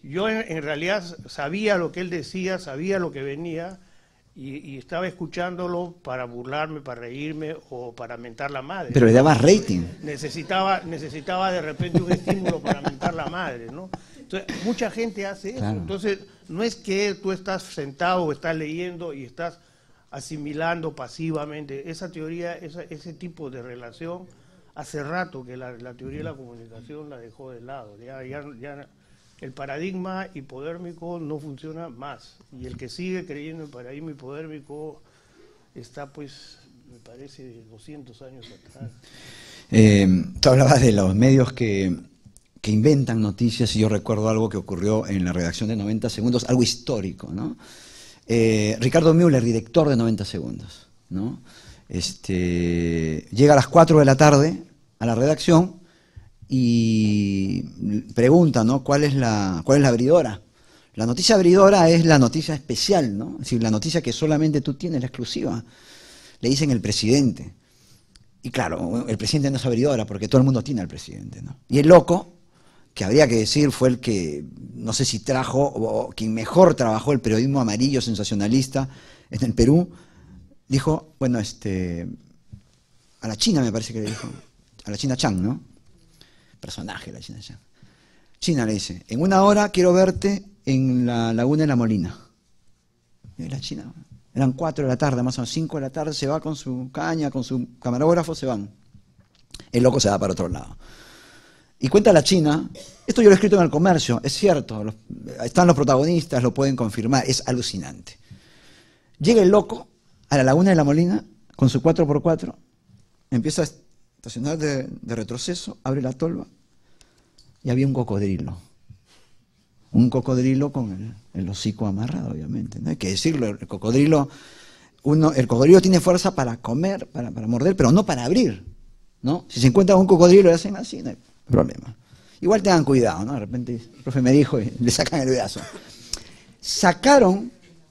yo en realidad sabía lo que él decía, sabía lo que venía y estaba escuchándolo para burlarme, para reírme o para mentar la madre. Pero le dabas rating. Necesitaba de repente un estímulo para mentar la madre, ¿no? Entonces, mucha gente hace eso. Claro. Entonces, no es que tú estás sentado o estás leyendo y estás asimilando pasivamente. Esa teoría, ese tipo de relación, hace rato que la teoría de la comunicación la dejó de lado. Ya el paradigma hipodérmico no funciona más. Y el que sigue creyendo en paradigma hipodérmico está, pues, me parece, 200 años atrás. Tú hablabas de los medios que inventan noticias, y yo recuerdo algo que ocurrió en la redacción de 90 Segundos, algo histórico, ¿no? Ricardo Müller, director de 90 Segundos, ¿no? Llega a las 4 de la tarde a la redacción y pregunta, ¿no? ¿Cuál es la abridora? La noticia abridora es la noticia especial, ¿no? Es decir, la noticia que solamente tú tienes, la exclusiva. Le dicen el presidente. Y claro, el presidente no es abridora porque todo el mundo tiene al presidente, ¿no? Y el loco, que habría que decir fue el que, no sé si trajo, o quien mejor trabajó el periodismo amarillo sensacionalista en el Perú, dijo, bueno, a la China me parece que le dijo, a la China Chang, ¿no? Personaje la China Chang. China le dice, en 1 hora quiero verte en la Laguna de la Molina. Y la China, eran 4 de la tarde, más o menos 5 de la tarde, se va con su caña, con su camarógrafo, se van. El loco se va para otro lado. Y cuenta la China, esto yo lo he escrito en El Comercio, es cierto, están los protagonistas, lo pueden confirmar, es alucinante. Llega el loco a la Laguna de la Molina con su 4x4, empieza a estacionar de retroceso, abre la tolva y había un cocodrilo. Un cocodrilo con el hocico amarrado, obviamente. No hay que decirlo, el cocodrilo tiene fuerza para comer, para morder, pero no para abrir, ¿no? Si se encuentra un cocodrilo y hacen así, no hay problema. Igual tengan cuidado, ¿no? De repente el profe me dijo y le sacan el brazo.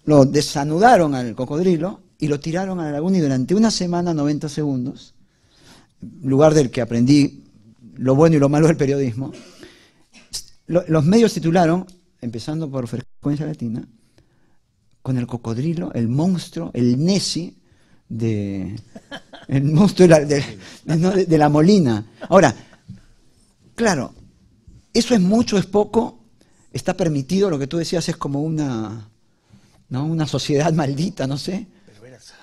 Lo desanudaron al cocodrilo y lo tiraron a la laguna y durante una semana, 90 segundos, lugar del que aprendí lo bueno y lo malo del periodismo, los medios titularon, empezando por Frecuencia Latina, con el cocodrilo, el monstruo, el Nessie, el monstruo de la Molina. Ahora, claro, eso es mucho, es poco, está permitido, lo que tú decías es como una sociedad maldita, no sé. Perversa.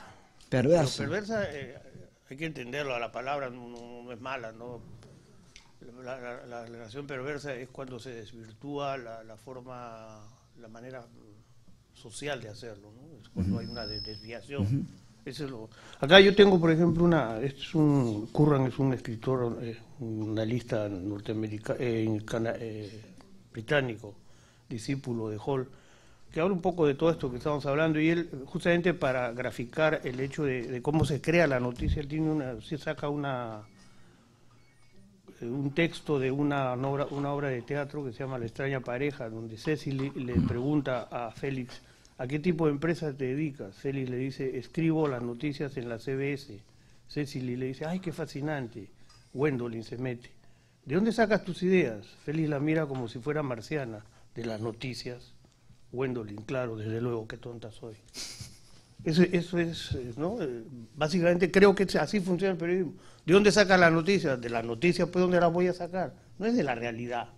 Perversa. Pero perversa, hay que entenderlo, la palabra no es mala, ¿no? La relación perversa es cuando se desvirtúa la forma, la manera social de hacerlo, ¿no? Es cuando hay una desviación. Eso es acá yo tengo, por ejemplo, Curran es un escritor, un analista británico, discípulo de Hall, que habla un poco de todo esto que estamos hablando, y él, justamente para graficar el hecho de cómo se crea la noticia, él saca un texto de una obra de teatro que se llama La extraña pareja, donde Cecily le pregunta a Félix, ¿a qué tipo de empresa te dedicas? Félix le dice, escribo las noticias en la CBS. Cecily le dice, ¡ay, qué fascinante! Gwendolyn se mete. ¿De dónde sacas tus ideas? Félix la mira como si fuera marciana. De las noticias. Gwendolyn, claro, desde luego, qué tonta soy. Eso es, ¿no? Básicamente creo que así funciona el periodismo. ¿De dónde sacas las noticias? De las noticias, pues, ¿dónde las voy a sacar? No es de la realidad.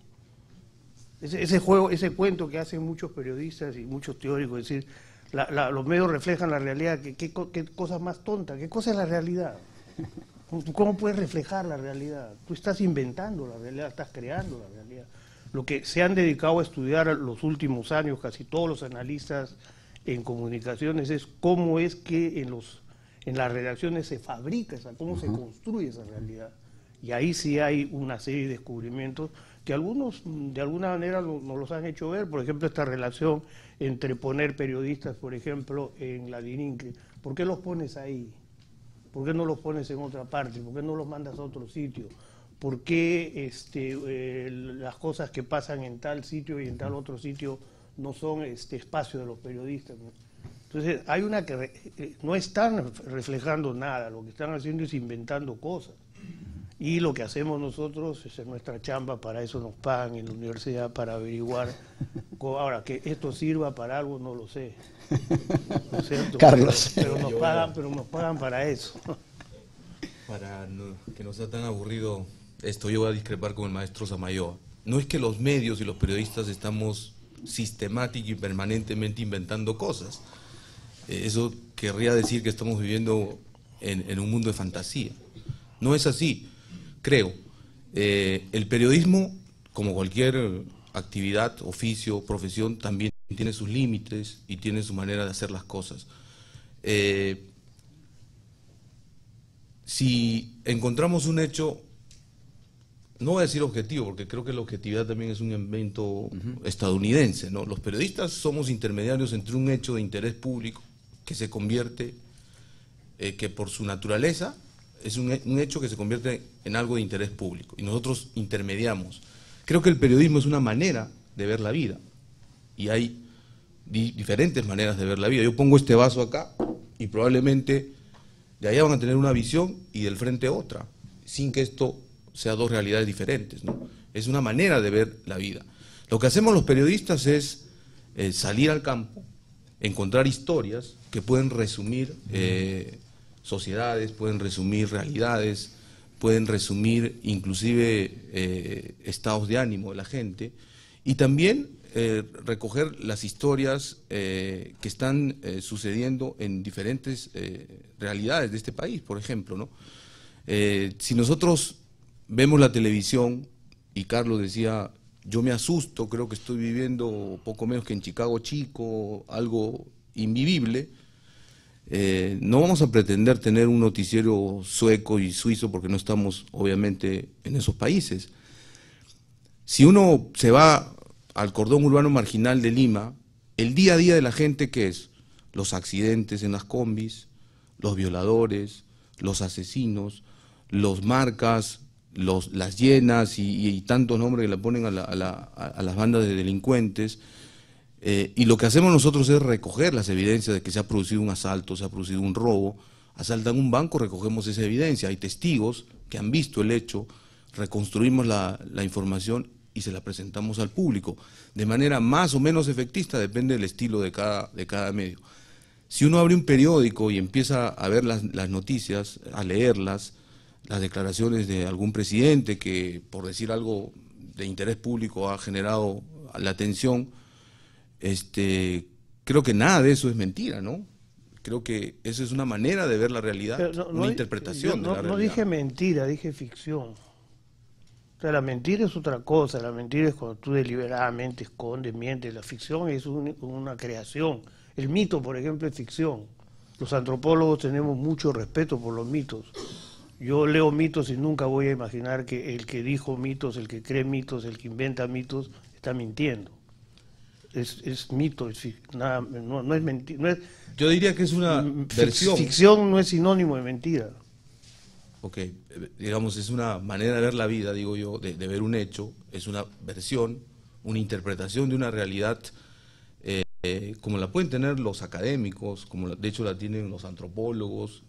Ese juego, ese cuento que hacen muchos periodistas y muchos teóricos, es decir, los medios reflejan la realidad, ¿qué cosa más tonta? ¿Qué cosa es la realidad? ¿Cómo puedes reflejar la realidad? Tú estás inventando la realidad, estás creando la realidad. Lo que se han dedicado a estudiar los últimos años, casi todos los analistas en comunicaciones, es cómo es que en las redacciones se fabrica cómo se construye esa realidad. Y ahí sí hay una serie de descubrimientos que algunos de alguna manera nos los han hecho ver. Por ejemplo, esta relación entre poner periodistas, por ejemplo, en la DININC. ¿Por qué los pones ahí? ¿Por qué no los pones en otra parte? ¿Por qué no los mandas a otro sitio? ¿Por qué las cosas que pasan en tal sitio y en tal otro sitio no son espacio de los periodistas? Entonces, hay una que no están reflejando nada, lo que están haciendo es inventando cosas. Y lo que hacemos nosotros es nuestra chamba, para eso nos pagan en la universidad, para averiguar. Ahora, que esto sirva para algo, no lo sé. ¿No es cierto? Carlos. Pero nos pagan para eso. Para que no sea tan aburrido esto, yo voy a discrepar con el maestro Samayoa. No es que los medios y los periodistas estamos sistemática y permanentemente inventando cosas. Eso querría decir que estamos viviendo en un mundo de fantasía. No es así, creo. El periodismo, como cualquier actividad, oficio, profesión, también tiene sus límites y tiene su manera de hacer las cosas. Si encontramos un hecho, no voy a decir objetivo, porque creo que la objetividad también es un invento estadounidense, ¿no? Los periodistas somos intermediarios entre un hecho de interés público que se convierte, que por su naturaleza es un hecho que se convierte en algo de interés público, y nosotros intermediamos. Creo que el periodismo es una manera de ver la vida, y hay diferentes maneras de ver la vida. Yo pongo este vaso acá, y probablemente de allá van a tener una visión y del frente otra, sin que esto sea dos realidades diferentes, ¿no? Es una manera de ver la vida. Lo que hacemos los periodistas es salir al campo, encontrar historias que pueden resumir sociedades, pueden resumir realidades, pueden resumir inclusive estados de ánimo de la gente, Y también recoger las historias que están sucediendo en diferentes realidades de este país, por ejemplo, ¿no? Si nosotros vemos la televisión, y Carlos decía, yo me asusto, creo que estoy viviendo poco menos que en Chicago chico, algo invivible, no vamos a pretender tener un noticiero sueco y suizo porque no estamos obviamente en esos países. Si uno se va al cordón urbano marginal de Lima, el día a día de la gente, ¿qué es? Los accidentes en las combis, los violadores, los asesinos, los marcas, las llenas y tantos nombres que le ponen a las bandas de delincuentes. Y lo que hacemos nosotros es recoger las evidencias de que se ha producido un asalto, se ha producido un robo. Asaltan un banco, recogemos esa evidencia. Hay testigos que han visto el hecho, reconstruimos la información y se la presentamos al público. De manera más o menos efectista, depende del estilo de cada medio. Si uno abre un periódico y empieza a ver las noticias, a leerlas, las declaraciones de algún presidente que, por decir algo de interés público, ha generado la atención, creo que nada de eso es mentira, ¿no? Creo que eso es una manera de ver la realidad, una interpretación de la realidad. No dije mentira, dije ficción. O sea, la mentira es otra cosa, la mentira es cuando tú deliberadamente escondes, mientes. La ficción es una creación. El mito, por ejemplo, es ficción. Los antropólogos tenemos mucho respeto por los mitos. Yo leo mitos y nunca voy a imaginar que el que dijo mitos, el que cree mitos, el que inventa mitos, está mintiendo. Es mito, nada, no es mentira. No es, yo diría que es una versión. Ficción no es sinónimo de mentira. Ok, digamos, es una manera de ver la vida, digo yo, de ver un hecho, es una versión, una interpretación de una realidad como la pueden tener los académicos, como de hecho la tienen los antropólogos.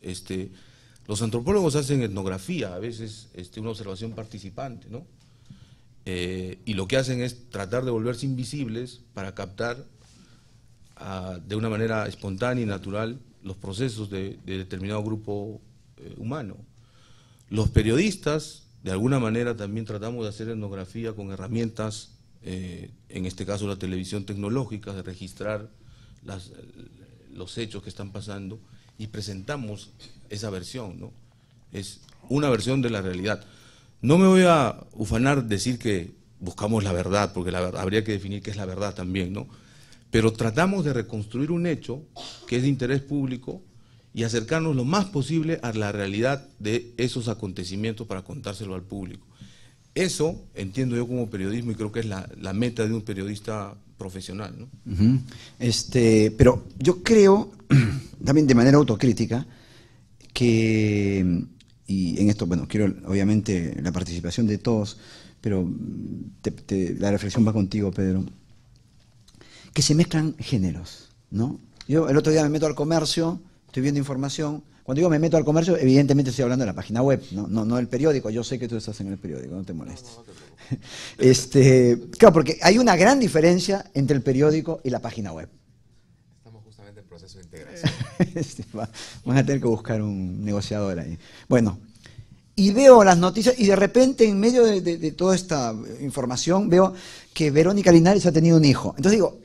Los antropólogos hacen etnografía, a veces una observación participante, ¿no? Y lo que hacen es tratar de volverse invisibles para captar de una manera espontánea y natural los procesos de determinado grupo humano. Los periodistas, de alguna manera, también tratamos de hacer etnografía con herramientas, en este caso la televisión tecnológica, de registrar los hechos que están pasando y presentamos esa versión, ¿no? Es una versión de la realidad. No me voy a ufanar decir que buscamos la verdad, porque habría que definir qué es la verdad también, ¿no? Pero tratamos de reconstruir un hecho que es de interés público y acercarnos lo más posible a la realidad de esos acontecimientos para contárselo al público. Eso entiendo yo como periodismo y creo que es la meta de un periodista profesional, ¿no? Pero yo creo, también de manera autocrítica, que, y en esto, bueno, quiero obviamente la participación de todos, pero la reflexión va contigo, Pedro, que se mezclan géneros, ¿no? Yo el otro día me meto al comercio, estoy viendo información. Cuando digo me meto al comercio, evidentemente estoy hablando de la página web, no del periódico. Yo sé que tú estás en el periódico, no te molestes. Claro, porque hay una gran diferencia entre el periódico y la página web. Estamos justamente en proceso de integración. Van a tener que buscar un negociador ahí. Bueno, y veo las noticias y de repente en medio de toda esta información veo que Verónica Linares ha tenido un hijo. Entonces digo,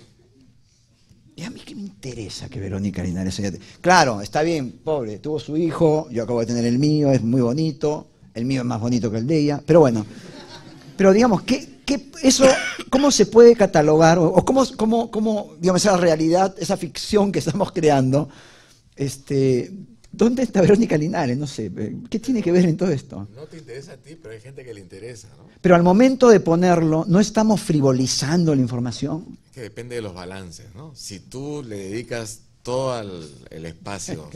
¿y a mí qué me interesa que Verónica Linares haya tenido? Claro, está bien, pobre, tuvo su hijo, yo acabo de tener el mío, es muy bonito, el mío es más bonito que el de ella, pero bueno. Pero digamos, eso, ¿cómo se puede catalogar? O cómo digamos, esa realidad, esa ficción que estamos creando, ¿dónde está Verónica Linares? No sé, ¿qué tiene que ver en todo esto? No te interesa a ti, pero hay gente que le interesa, ¿no? Pero al momento de ponerlo, ¿no estamos frivolizando la información? Es que depende de los balances, ¿no? Si tú le dedicas todo el espacio...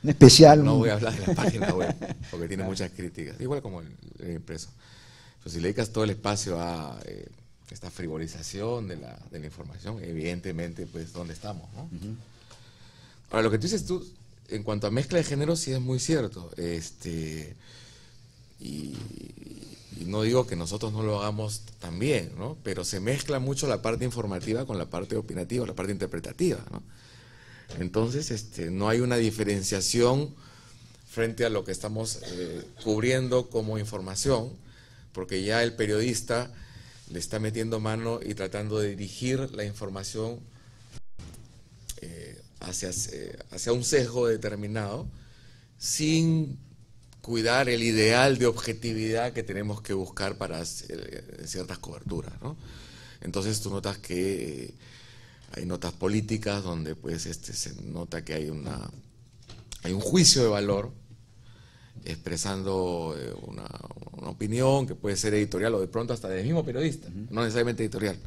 Un especial. No voy a hablar de la página web, porque tiene muchas críticas, igual como el impreso. Pero si le dedicas todo el espacio a esta frivolización de la información, evidentemente, pues, ¿dónde estamos, no? Ahora, lo que tú dices tú, en cuanto a mezcla de géneros, sí es muy cierto. Y no digo que nosotros no lo hagamos también, ¿no? Pero se mezcla mucho la parte informativa con la parte opinativa, la parte interpretativa, ¿no? Entonces, no hay una diferenciación frente a lo que estamos cubriendo como información, porque ya el periodista le está metiendo mano y tratando de dirigir la información hacia un sesgo determinado, sin cuidar el ideal de objetividad que tenemos que buscar para ciertas coberturas, ¿no? Entonces tú notas que hay notas políticas donde pues se nota que hay un juicio de valor expresando una opinión que puede ser editorial o de pronto hasta del mismo periodista, no necesariamente editorial,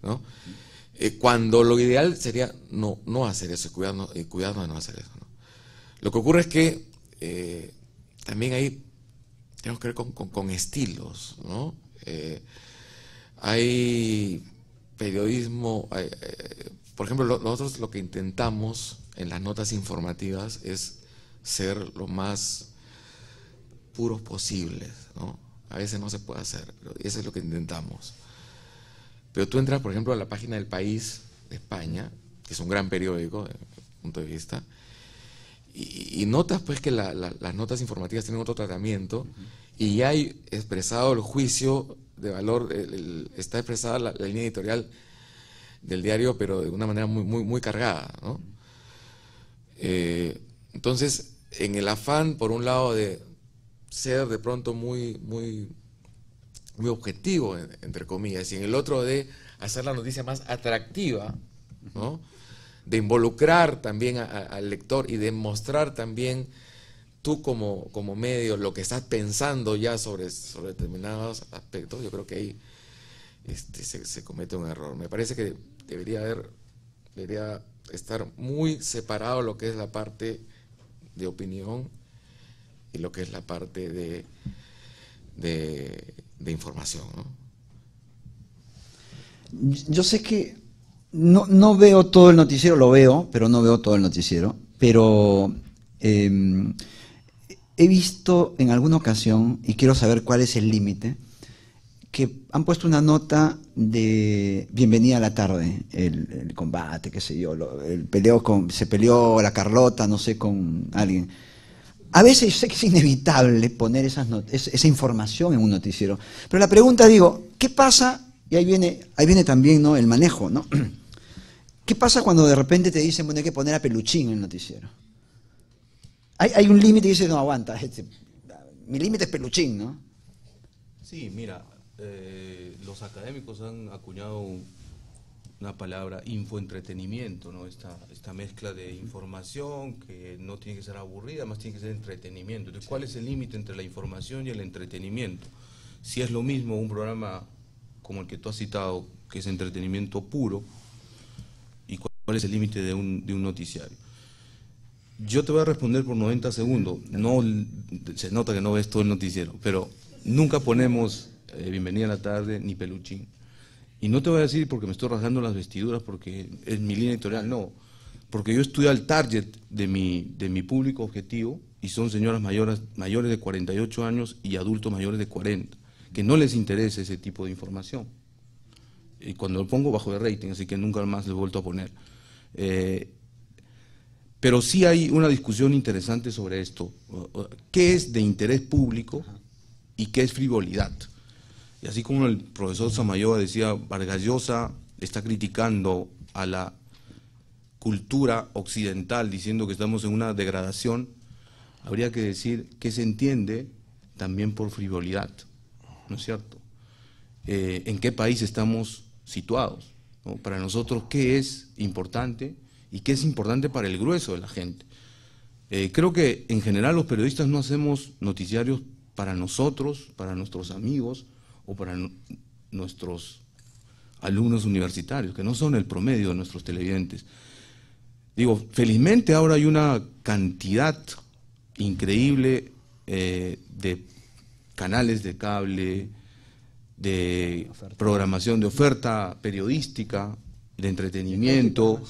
¿no? Cuando lo ideal sería no hacer eso, cuidarnos de no hacer eso, ¿no? Lo que ocurre es que también ahí tenemos que ver con estilos, ¿no? Hay periodismo, por ejemplo, nosotros lo que intentamos en las notas informativas es ser lo más puros posibles, ¿no? A veces no se puede hacer, pero eso es lo que intentamos. Pero tú entras, por ejemplo, a la página del País de España, que es un gran periódico desde mi punto de vista, y notas pues que las notas informativas tienen otro tratamiento, y ya hay expresado el juicio de valor, está expresada la línea editorial del diario, pero de una manera muy cargada, ¿no? Entonces, en el afán, por un lado, de ser de pronto muy objetivo, entre comillas, y en el otro de hacer la noticia más atractiva, ¿no? De involucrar también al lector y de mostrar también tú como medio lo que estás pensando ya sobre determinados aspectos. Yo creo que ahí se comete un error. Me parece que debería estar muy separado lo que es la parte de opinión y lo que es la parte de información, ¿no? Yo sé que no veo todo el noticiero, lo veo, pero no veo todo el noticiero, pero he visto en alguna ocasión, y quiero saber cuál es el límite, que han puesto una nota de Bienvenida a la tarde, el combate, qué sé yo, se peleó la Carlota, no sé, con alguien. A veces sé que es inevitable poner esa información en un noticiero, pero la pregunta, digo, ¿qué pasa? Y ahí viene también, ¿no?, el manejo, ¿no? ¿Qué pasa cuando de repente te dicen, bueno, hay que poner a Peluchín en el noticiero? Hay un límite y dices, no, aguanta, mi límite es Peluchín, ¿no? Sí, mira, los académicos han acuñado una palabra, infoentretenimiento, ¿no? Esta mezcla de información que no tiene que ser aburrida, más tiene que ser entretenimiento. Entonces, ¿cuál es el límite entre la información y el entretenimiento? Si es lo mismo un programa como el que tú has citado, que es entretenimiento puro, ¿y cuál es el límite de un noticiario? Yo te voy a responder por 90 segundos. No, se nota que no ves todo el noticiero, pero nunca ponemos Bienvenida a la tarde ni Peluchín. Y no te voy a decir porque me estoy rasgando las vestiduras, porque es mi línea editorial, no. Porque yo estudio al target de mi público objetivo, y son señoras mayores de 48 años y adultos mayores de 40, que no les interesa ese tipo de información. Y cuando lo pongo bajo de rating, así que nunca más lo he vuelto a poner. Pero sí hay una discusión interesante sobre esto. ¿Qué es de interés público y qué es frivolidad? Y así como el profesor Samayoa decía, Vargas Llosa está criticando a la cultura occidental, diciendo que estamos en una degradación, habría que decir qué se entiende también por frivolidad, ¿no es cierto? ¿En qué país estamos situados, ¿no? Para nosotros, ¿qué es importante y qué es importante para el grueso de la gente? Creo que en general los periodistas no hacemos noticiarios para nosotros, para nuestros amigos o para nuestros alumnos universitarios, que no son el promedio de nuestros televidentes. Digo, felizmente ahora hay una cantidad increíble de canales de cable, de programación, de oferta periodística, de entretenimiento,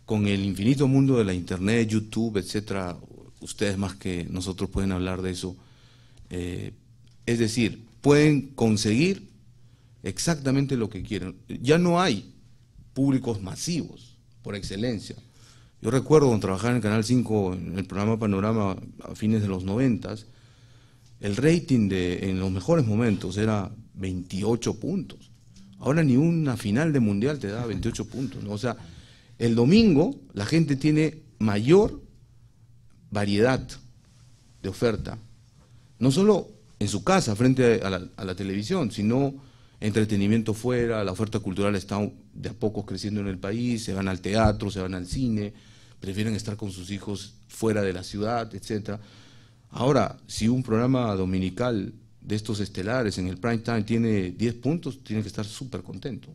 con el infinito mundo de la internet, YouTube, etcétera. Ustedes más que nosotros pueden hablar de eso. Es decir, pueden conseguir exactamente lo que quieren. Ya no hay públicos masivos, por excelencia. Yo recuerdo cuando trabajaba en el Canal 5, en el programa Panorama a fines de los 90, el rating en los mejores momentos era 28 puntos. Ahora ni una final de mundial te da 28 puntos, ¿no? O sea, el domingo la gente tiene mayor variedad de oferta, no solo en su casa frente a la televisión, sino entretenimiento fuera. La oferta cultural está de a poco creciendo en el país, se van al teatro, se van al cine, prefieren estar con sus hijos fuera de la ciudad, etcétera. Ahora, si un programa dominical de estos estelares en el prime time tiene 10 puntos, tiene que estar súper contento.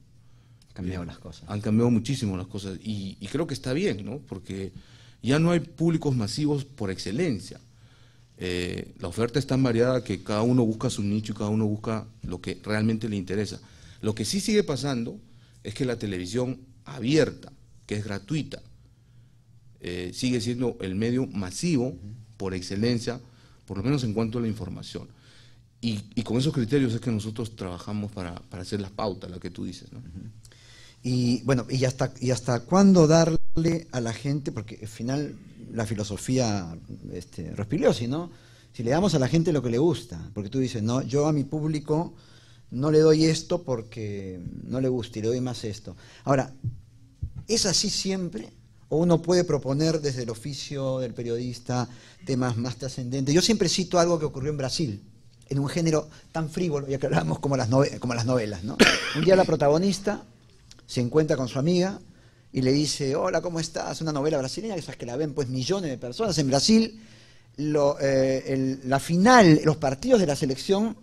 Han cambiado las cosas. Han cambiado muchísimo las cosas y creo que está bien, ¿no? Porque ya no hay públicos masivos por excelencia. La oferta es tan variada que cada uno busca su nicho y cada uno busca lo que realmente le interesa. Lo que sí sigue pasando es que la televisión abierta, que es gratuita, sigue siendo el medio masivo por excelencia, por lo menos en cuanto a la información. Y con esos criterios es que nosotros trabajamos para hacer las pautas, la que tú dices, ¿no? Y bueno, ¿y hasta cuándo darle a la gente? Porque al final la filosofía Rospigliosi, ¿no? Si le damos a la gente lo que le gusta, porque tú dices, no, yo a mi público no le doy esto porque no le gusta y le doy más esto. Ahora, ¿es así siempre? ¿O uno puede proponer desde el oficio del periodista temas más trascendentes? Yo siempre cito algo que ocurrió en Brasil, en un género tan frívolo, ya que hablábamos como las novelas, ¿no? Un día la protagonista se encuentra con su amiga y le dice, hola, ¿cómo estás? Una novela brasileña, esas que la ven pues millones de personas. En Brasil, la final, los partidos de la selección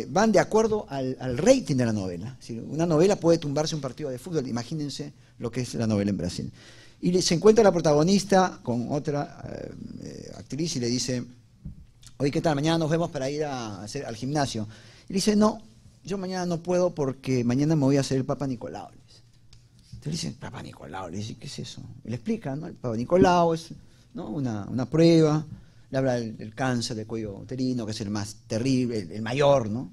van de acuerdo al rating de la novela. Es decir, una novela puede tumbarse un partido de fútbol, imagínense lo que es la novela en Brasil. Y se encuentra la protagonista con otra actriz y le dice, oye, ¿qué tal? Mañana nos vemos para ir al gimnasio. Y le dice, no, yo mañana no puedo porque mañana me voy a hacer el Papa Nicolau. Entonces le dicen, Papa Nicolau, le dice, ¿qué es eso? Y le explica, ¿no? El Papa Nicolau es, ¿no?, una prueba, le habla del cáncer del cuello uterino, que es el más terrible, el mayor, ¿no?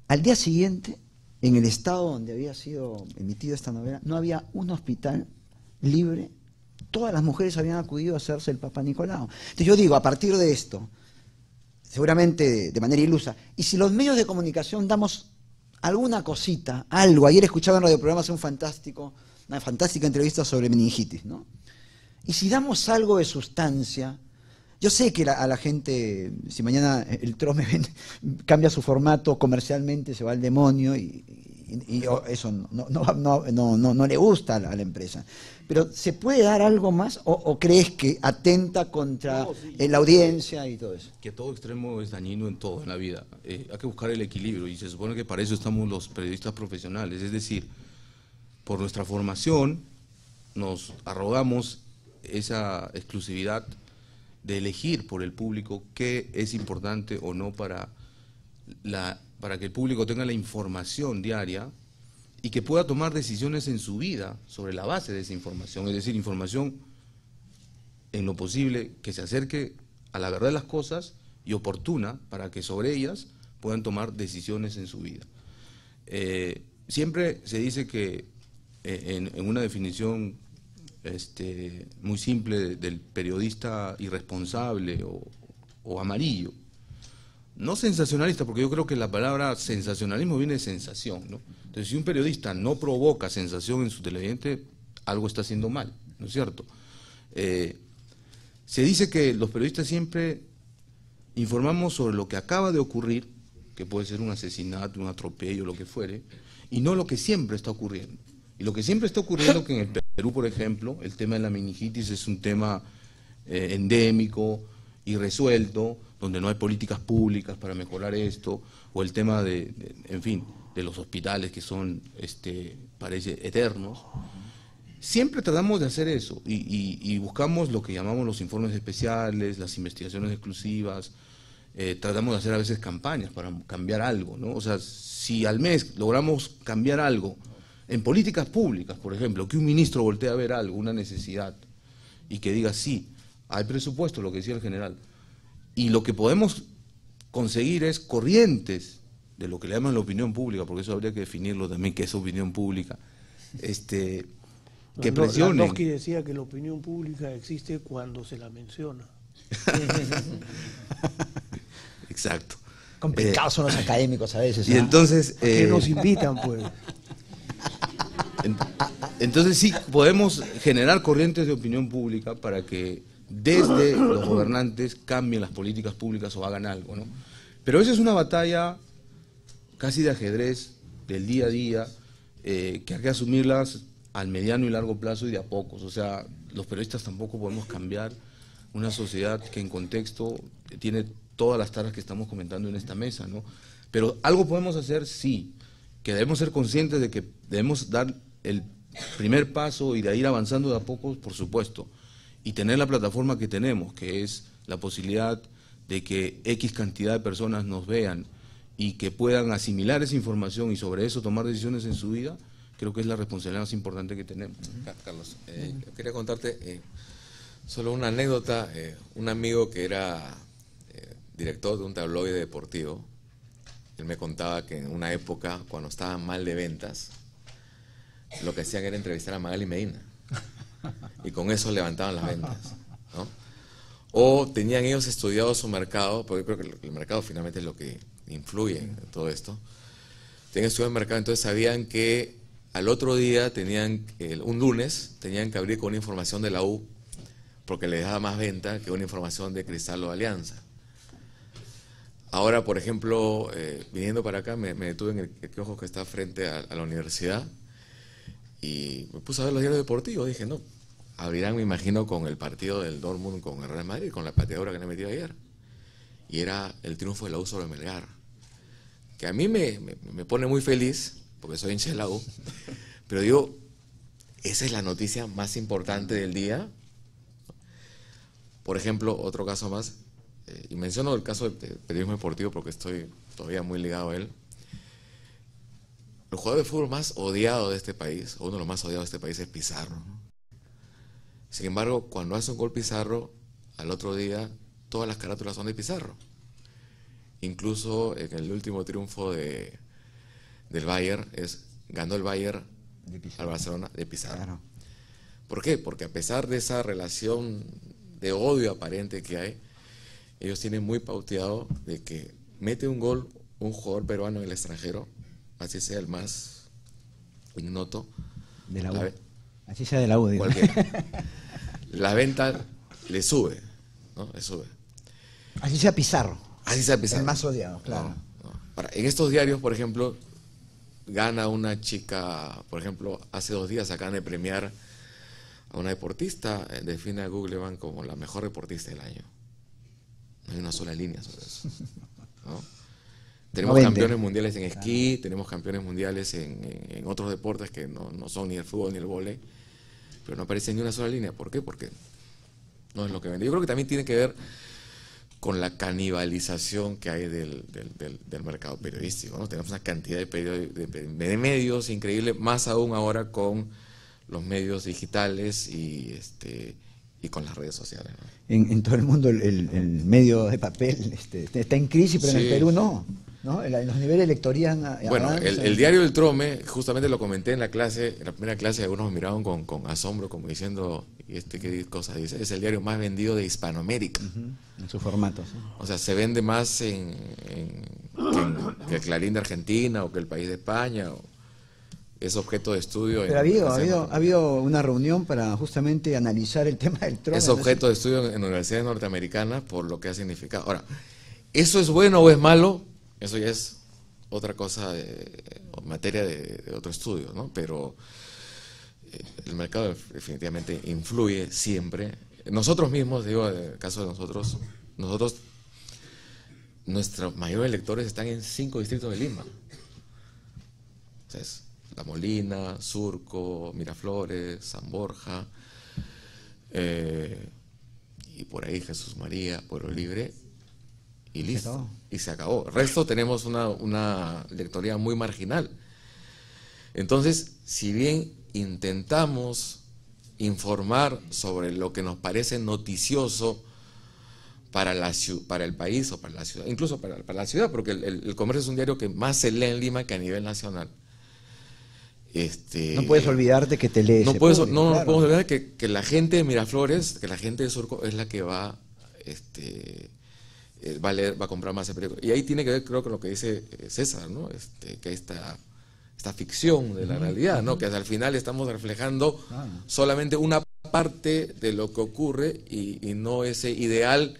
Al día siguiente, en el estado donde había sido emitida esta novela, no había un hospital libre, todas las mujeres habían acudido a hacerse el Papa Nicolau. Entonces yo digo, a partir de esto, seguramente de manera ilusa, y si los medios de comunicación damos alguna cosita, algo, ayer escuchaba en radioprogramas una fantástica entrevista sobre meningitis, ¿no? Y si damos algo de sustancia, yo sé que a la gente, si mañana el Trome cambia su formato comercialmente, se va al demonio y eso no le gusta a la empresa. Pero ¿se puede dar algo más o crees que atenta contra la audiencia y todo eso? Que todo extremo es dañino en todo en la vida. Hay que buscar el equilibrio y se supone que para eso estamos los periodistas profesionales. Es decir, por nuestra formación nos arrogamos esa exclusividad de elegir por el público qué es importante o no para que el público tenga la información diaria y que pueda tomar decisiones en su vida sobre la base de esa información, es decir, información en lo posible que se acerque a la verdad de las cosas y oportuna para que sobre ellas puedan tomar decisiones en su vida. Siempre se dice que en una definición muy simple del periodista irresponsable o amarillo, no sensacionalista, porque yo creo que la palabra sensacionalismo viene de sensación, ¿no? Entonces, si un periodista no provoca sensación en su televidente, algo está haciendo mal, ¿no es cierto? Se dice que los periodistas siempre informamos sobre lo que acaba de ocurrir, que puede ser un asesinato, un atropello, lo que fuere, y no lo que siempre está ocurriendo. Y lo que siempre está ocurriendo, que en el Perú, por ejemplo, el tema de la meningitis es un tema endémico, irresuelto, donde no hay políticas públicas para mejorar esto, o el tema en fin, de los hospitales que son, parece, eternos. Siempre tratamos de hacer eso y buscamos lo que llamamos los informes especiales, las investigaciones exclusivas, tratamos de hacer a veces campañas para cambiar algo, ¿no? O sea, si al mes logramos cambiar algo en políticas públicas, por ejemplo, que un ministro voltee a ver algo, una necesidad, y que diga, sí, hay presupuesto, lo que decía el general, y lo que podemos conseguir es corrientes de lo que le llaman la opinión pública, porque eso habría que definirlo también, qué es opinión pública, que presionen. Landowski decía que la opinión pública existe cuando se la menciona. Exacto. Complicados son los académicos a veces. Y entonces... Que nos invitan, pues. Entonces sí, podemos generar corrientes de opinión pública para que desde los gobernantes cambien las políticas públicas o hagan algo, ¿no? Pero esa es una batalla casi de ajedrez, del día a día, que hay que asumirlas al mediano y largo plazo y de a pocos. O sea, los periodistas tampoco podemos cambiar una sociedad que en contexto tiene todas las taras que estamos comentando en esta mesa, ¿no? Pero algo podemos hacer, sí, que debemos ser conscientes de que debemos dar el primer paso y de ir avanzando de a poco, por supuesto, y tener la plataforma que tenemos, que es la posibilidad de que X cantidad de personas nos vean y que puedan asimilar esa información y sobre eso tomar decisiones en su vida, creo que es la responsabilidad más importante que tenemos. Carlos, yo quería contarte solo una anécdota. Un amigo que era director de un tabloide deportivo, él me contaba que en una época, cuando estaban mal de ventas, lo que hacían era entrevistar a Magali Medina y con eso levantaban las ventas, ¿no? O tenían ellos estudiado su mercado, porque creo que el mercado finalmente es lo que influye en todo esto. Tenían estudiado el mercado, entonces sabían que al otro día un lunes tenían que abrir con una información de la U porque les daba más venta que una información de Cristal o de Alianza. Ahora, por ejemplo, viniendo para acá, me detuve en el kiosco que está frente a la universidad y me puse a ver los diarios deportivos. Dije, no, abrirán, me imagino, con el partido del Dortmund con el Real Madrid, con la pateadora que le metió ayer. Y era el triunfo de la U sobre Melgar, que a mí me pone muy feliz, porque soy hincha de la U, pero digo, esa es la noticia más importante del día. Por ejemplo, otro caso más, y menciono el caso del periodismo deportivo porque estoy todavía muy ligado a él. El jugador de fútbol más odiado de este país, o uno de los más odiados de este país, es Pizarro. Sin embargo, cuando hace un gol Pizarro, al otro día todas las carátulas son de Pizarro. Incluso en el último triunfo del Bayern, ganó el Bayern al Barcelona de Pizarro. Claro. ¿Por qué? Porque a pesar de esa relación de odio aparente que hay, ellos tienen muy pauteado de que mete un gol un jugador peruano en el extranjero, así sea el más ignoto, de la U. Así sea de la U, digo. La venta le sube, ¿no? Le sube. Así sea Pizarro. Así sea Pizarro. El más odiado, claro. En estos diarios, por ejemplo, gana una chica, por ejemplo, hace 2 días acaban de premiar a una deportista, define a Googleman como la mejor deportista del año. No hay una sola línea sobre eso, ¿no? Tenemos campeones mundiales en esquí, tenemos campeones mundiales en otros deportes que no son ni el fútbol ni el vóley, pero no aparece ni una sola línea. ¿Por qué? Porque no es lo que vende. Yo creo que también tiene que ver con la canibalización que hay del mercado periodístico, ¿no? Tenemos una cantidad de medios increíble, más aún ahora con los medios digitales y con las redes sociales, ¿no? En todo el mundo el medio de papel está en crisis, pero sí. En el Perú no. Los niveles de lectoría bueno, el diario del Trome, justamente lo comenté en la primera clase, algunos me miraban con asombro, como diciendo, ¿qué cosa dice? Es el diario más vendido de Hispanoamérica. En su formato. ¿Sí? O sea, se vende más que el Clarín de Argentina o que el País de España. Es objeto de estudio. Pero ha habido una reunión para justamente analizar el tema del Trome. Es objeto de estudio en universidades norteamericanas por lo que ha significado. Ahora, ¿eso es bueno o es malo? Eso ya es otra cosa, materia de otro estudio, ¿no? Pero el mercado definitivamente influye siempre. Nosotros mismos, digo, en el caso de nosotros, nuestros mayores lectores están en 5 distritos de Lima. O sea, es La Molina, Surco, Miraflores, San Borja, y por ahí Jesús María, Pueblo Libre, y listo. Y se acabó. El resto tenemos una lectoría muy marginal. Entonces, si bien intentamos informar sobre lo que nos parece noticioso para el país o para la ciudad, incluso para la ciudad, porque el Comercio es un diario que más se lee en Lima que a nivel nacional. No puedes olvidarte que te lees. No podemos olvidar que la gente de Miraflores, que la gente de Surco es la que va va a leer, va a comprar más el periódico. Y ahí tiene que ver, creo, con lo que dice César, ¿no? Que esta ficción de la realidad, ¿no? Que al final estamos reflejando solamente una parte de lo que ocurre y no ese ideal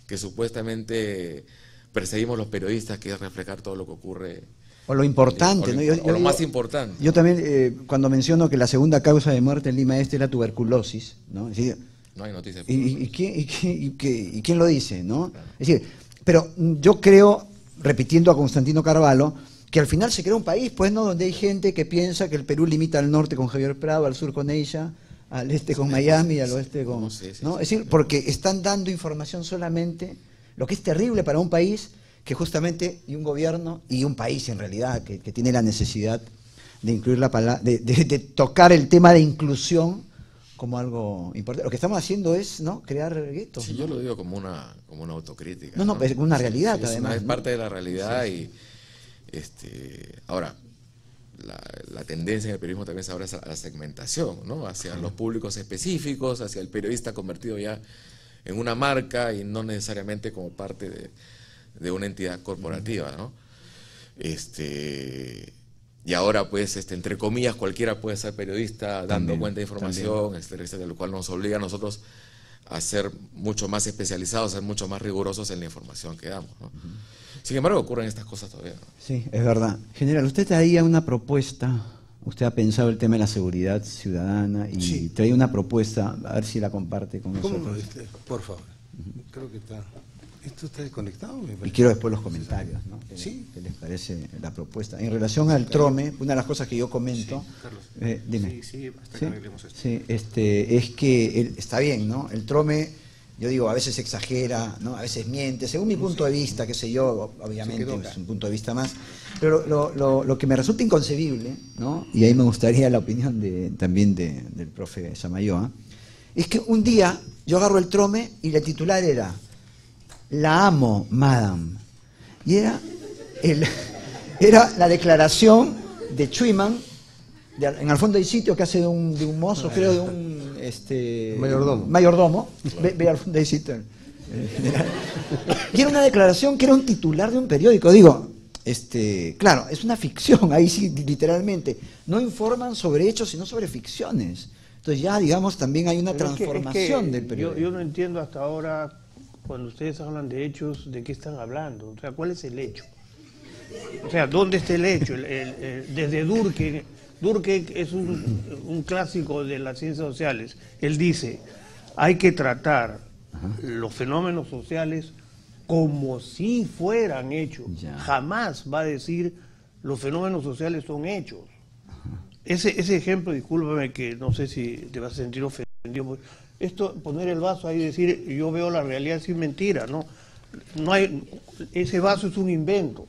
que supuestamente perseguimos los periodistas, que es reflejar todo lo que ocurre. O lo importante, ¿no? O lo más importante. Yo también, cuando menciono que la segunda causa de muerte en Lima Este es la tuberculosis, ¿no? Es decir, no hay noticias. ¿Y quién lo dice, no? Claro. Es decir, pero yo creo, repitiendo a Constantino Carvalho, que al final se crea un país, pues, ¿no? Donde hay gente que piensa que el Perú limita al norte con Javier Prado, al sur con ella, al este con Miami, al oeste con... ¿no? Es decir, porque están dando información solamente, lo que es terrible para un país que justamente, y un gobierno, y un país en realidad, que tiene la necesidad de incluir la palabra, de tocar el tema de inclusión como algo importante. Lo que estamos haciendo es, ¿no?, crear guetos. Sí, ¿no? yo lo digo como una autocrítica. No, es una realidad, sí, además. Es parte de la realidad y ahora, la tendencia en el periodismo también es ahora a la segmentación, ¿no? Hacia los públicos específicos, hacia el periodista convertido ya en una marca y no necesariamente como parte de una entidad corporativa, ¿no? Y ahora, pues, entre comillas, cualquiera puede ser periodista dando cuenta de información, etcétera, lo cual nos obliga a nosotros a ser mucho más especializados, a ser mucho más rigurosos en la información que damos, ¿no? Sin embargo, ocurren estas cosas todavía, ¿no? Sí, es verdad. General, usted traía una propuesta, usted ha pensado el tema de la seguridad ciudadana y traía una propuesta, a ver si la comparte con nosotros. ¿Cómo? Por favor. Creo que está... ¿Esto está desconectado? Y quiero después los comentarios, ¿no? Sí. ¿Qué les parece la propuesta? En relación al TROME, una de las cosas que yo comento... Sí, Carlos. Dime. Sí, hasta que arreglemos esto. Sí, es que está bien, ¿no? El TROME, yo digo, a veces exagera, ¿no? A veces miente, según mi punto de vista, qué sé yo, obviamente es un punto de vista más. Pero lo que me resulta inconcebible, ¿no? Y ahí me gustaría la opinión también del profe Samayoa, es que un día yo agarro el TROME y el titular era... La amo, madame. Y era la declaración de Schumann, en el fondo hay sitio que hace de un mozo, creo, de un mayordomo. Ve al fondo hay sitio. Y era una declaración que era un titular de un periódico. Digo, claro, es una ficción, ahí sí, literalmente. No informan sobre hechos, sino sobre ficciones. Entonces ya, digamos, también hay una transformación del periódico. Yo no entiendo hasta ahora... Cuando ustedes hablan de hechos, ¿de qué están hablando? O sea, ¿cuál es el hecho? O sea, ¿dónde está el hecho? Desde Durkheim es un clásico de las ciencias sociales. Él dice, hay que tratar los fenómenos sociales como si fueran hechos. Jamás va a decir, los fenómenos sociales son hechos. Ese ejemplo, discúlpame que no sé si te vas a sentir ofendido, esto, poner el vaso ahí y decir, yo veo la realidad sin mentira, ¿no? Ese vaso es un invento.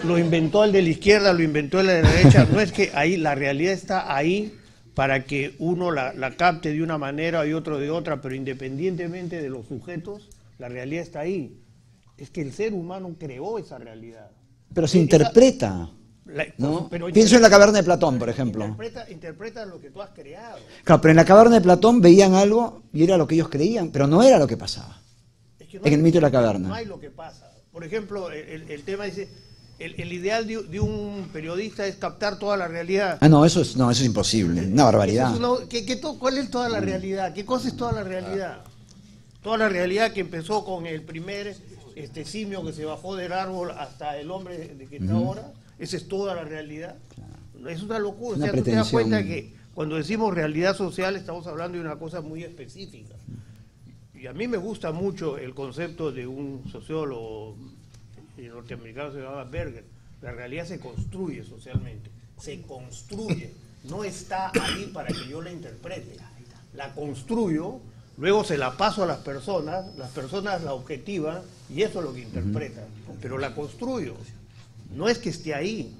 Lo inventó el de la izquierda, lo inventó el de la derecha. No es que ahí, la realidad está ahí para que uno la capte de una manera y otro de otra, pero independientemente de los sujetos, la realidad está ahí. Es que el ser humano creó esa realidad. Pero se interpreta. ¿No? Pienso en la caverna de Platón, por ejemplo. Interpreta lo que tú has creado. Claro, pero en la caverna de Platón veían algo y era lo que ellos creían, pero no era lo que pasaba. Es que en el mito de la caverna. No hay lo que pasa. Por ejemplo, el tema dice, el ideal de un periodista es captar toda la realidad. No, eso es imposible, una barbaridad. ¿Cuál es toda la realidad? ¿Qué cosa es toda la realidad? Toda la realidad que empezó con el primer simio que se bajó del árbol hasta el hombre que está ahora. Esa es toda la realidad. Claro. Es una locura. O sea, tú te das cuenta que cuando decimos realidad social estamos hablando de una cosa muy específica. Y a mí me gusta mucho el concepto de un sociólogo norteamericano, se llama Berger. La realidad se construye socialmente. Se construye. No está ahí para que yo la interprete. La construyo, luego se la paso a las personas la objetivan y eso es lo que interpretan. Pero la construyo. No es que esté ahí.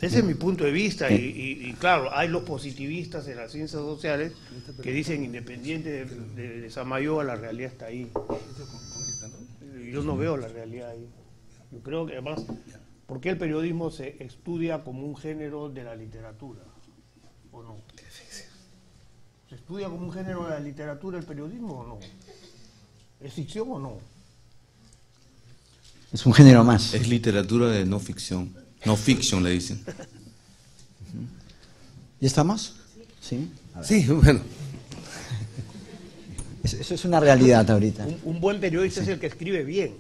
Ese es mi punto de vista y claro, hay los positivistas en las ciencias sociales que dicen independiente de Samayoa, la realidad está ahí. Yo no veo la realidad ahí. Yo creo que además, ¿por qué el periodismo se estudia como un género de la literatura? ¿O no? ¿Se estudia como un género de la literatura el periodismo o no? ¿Es ficción o no? Es un género más. Es literatura de no ficción. No fiction le dicen. ¿Ya estamos? Sí. Sí, bueno. Eso es una realidad ahorita. Un buen periodista es el que escribe bien.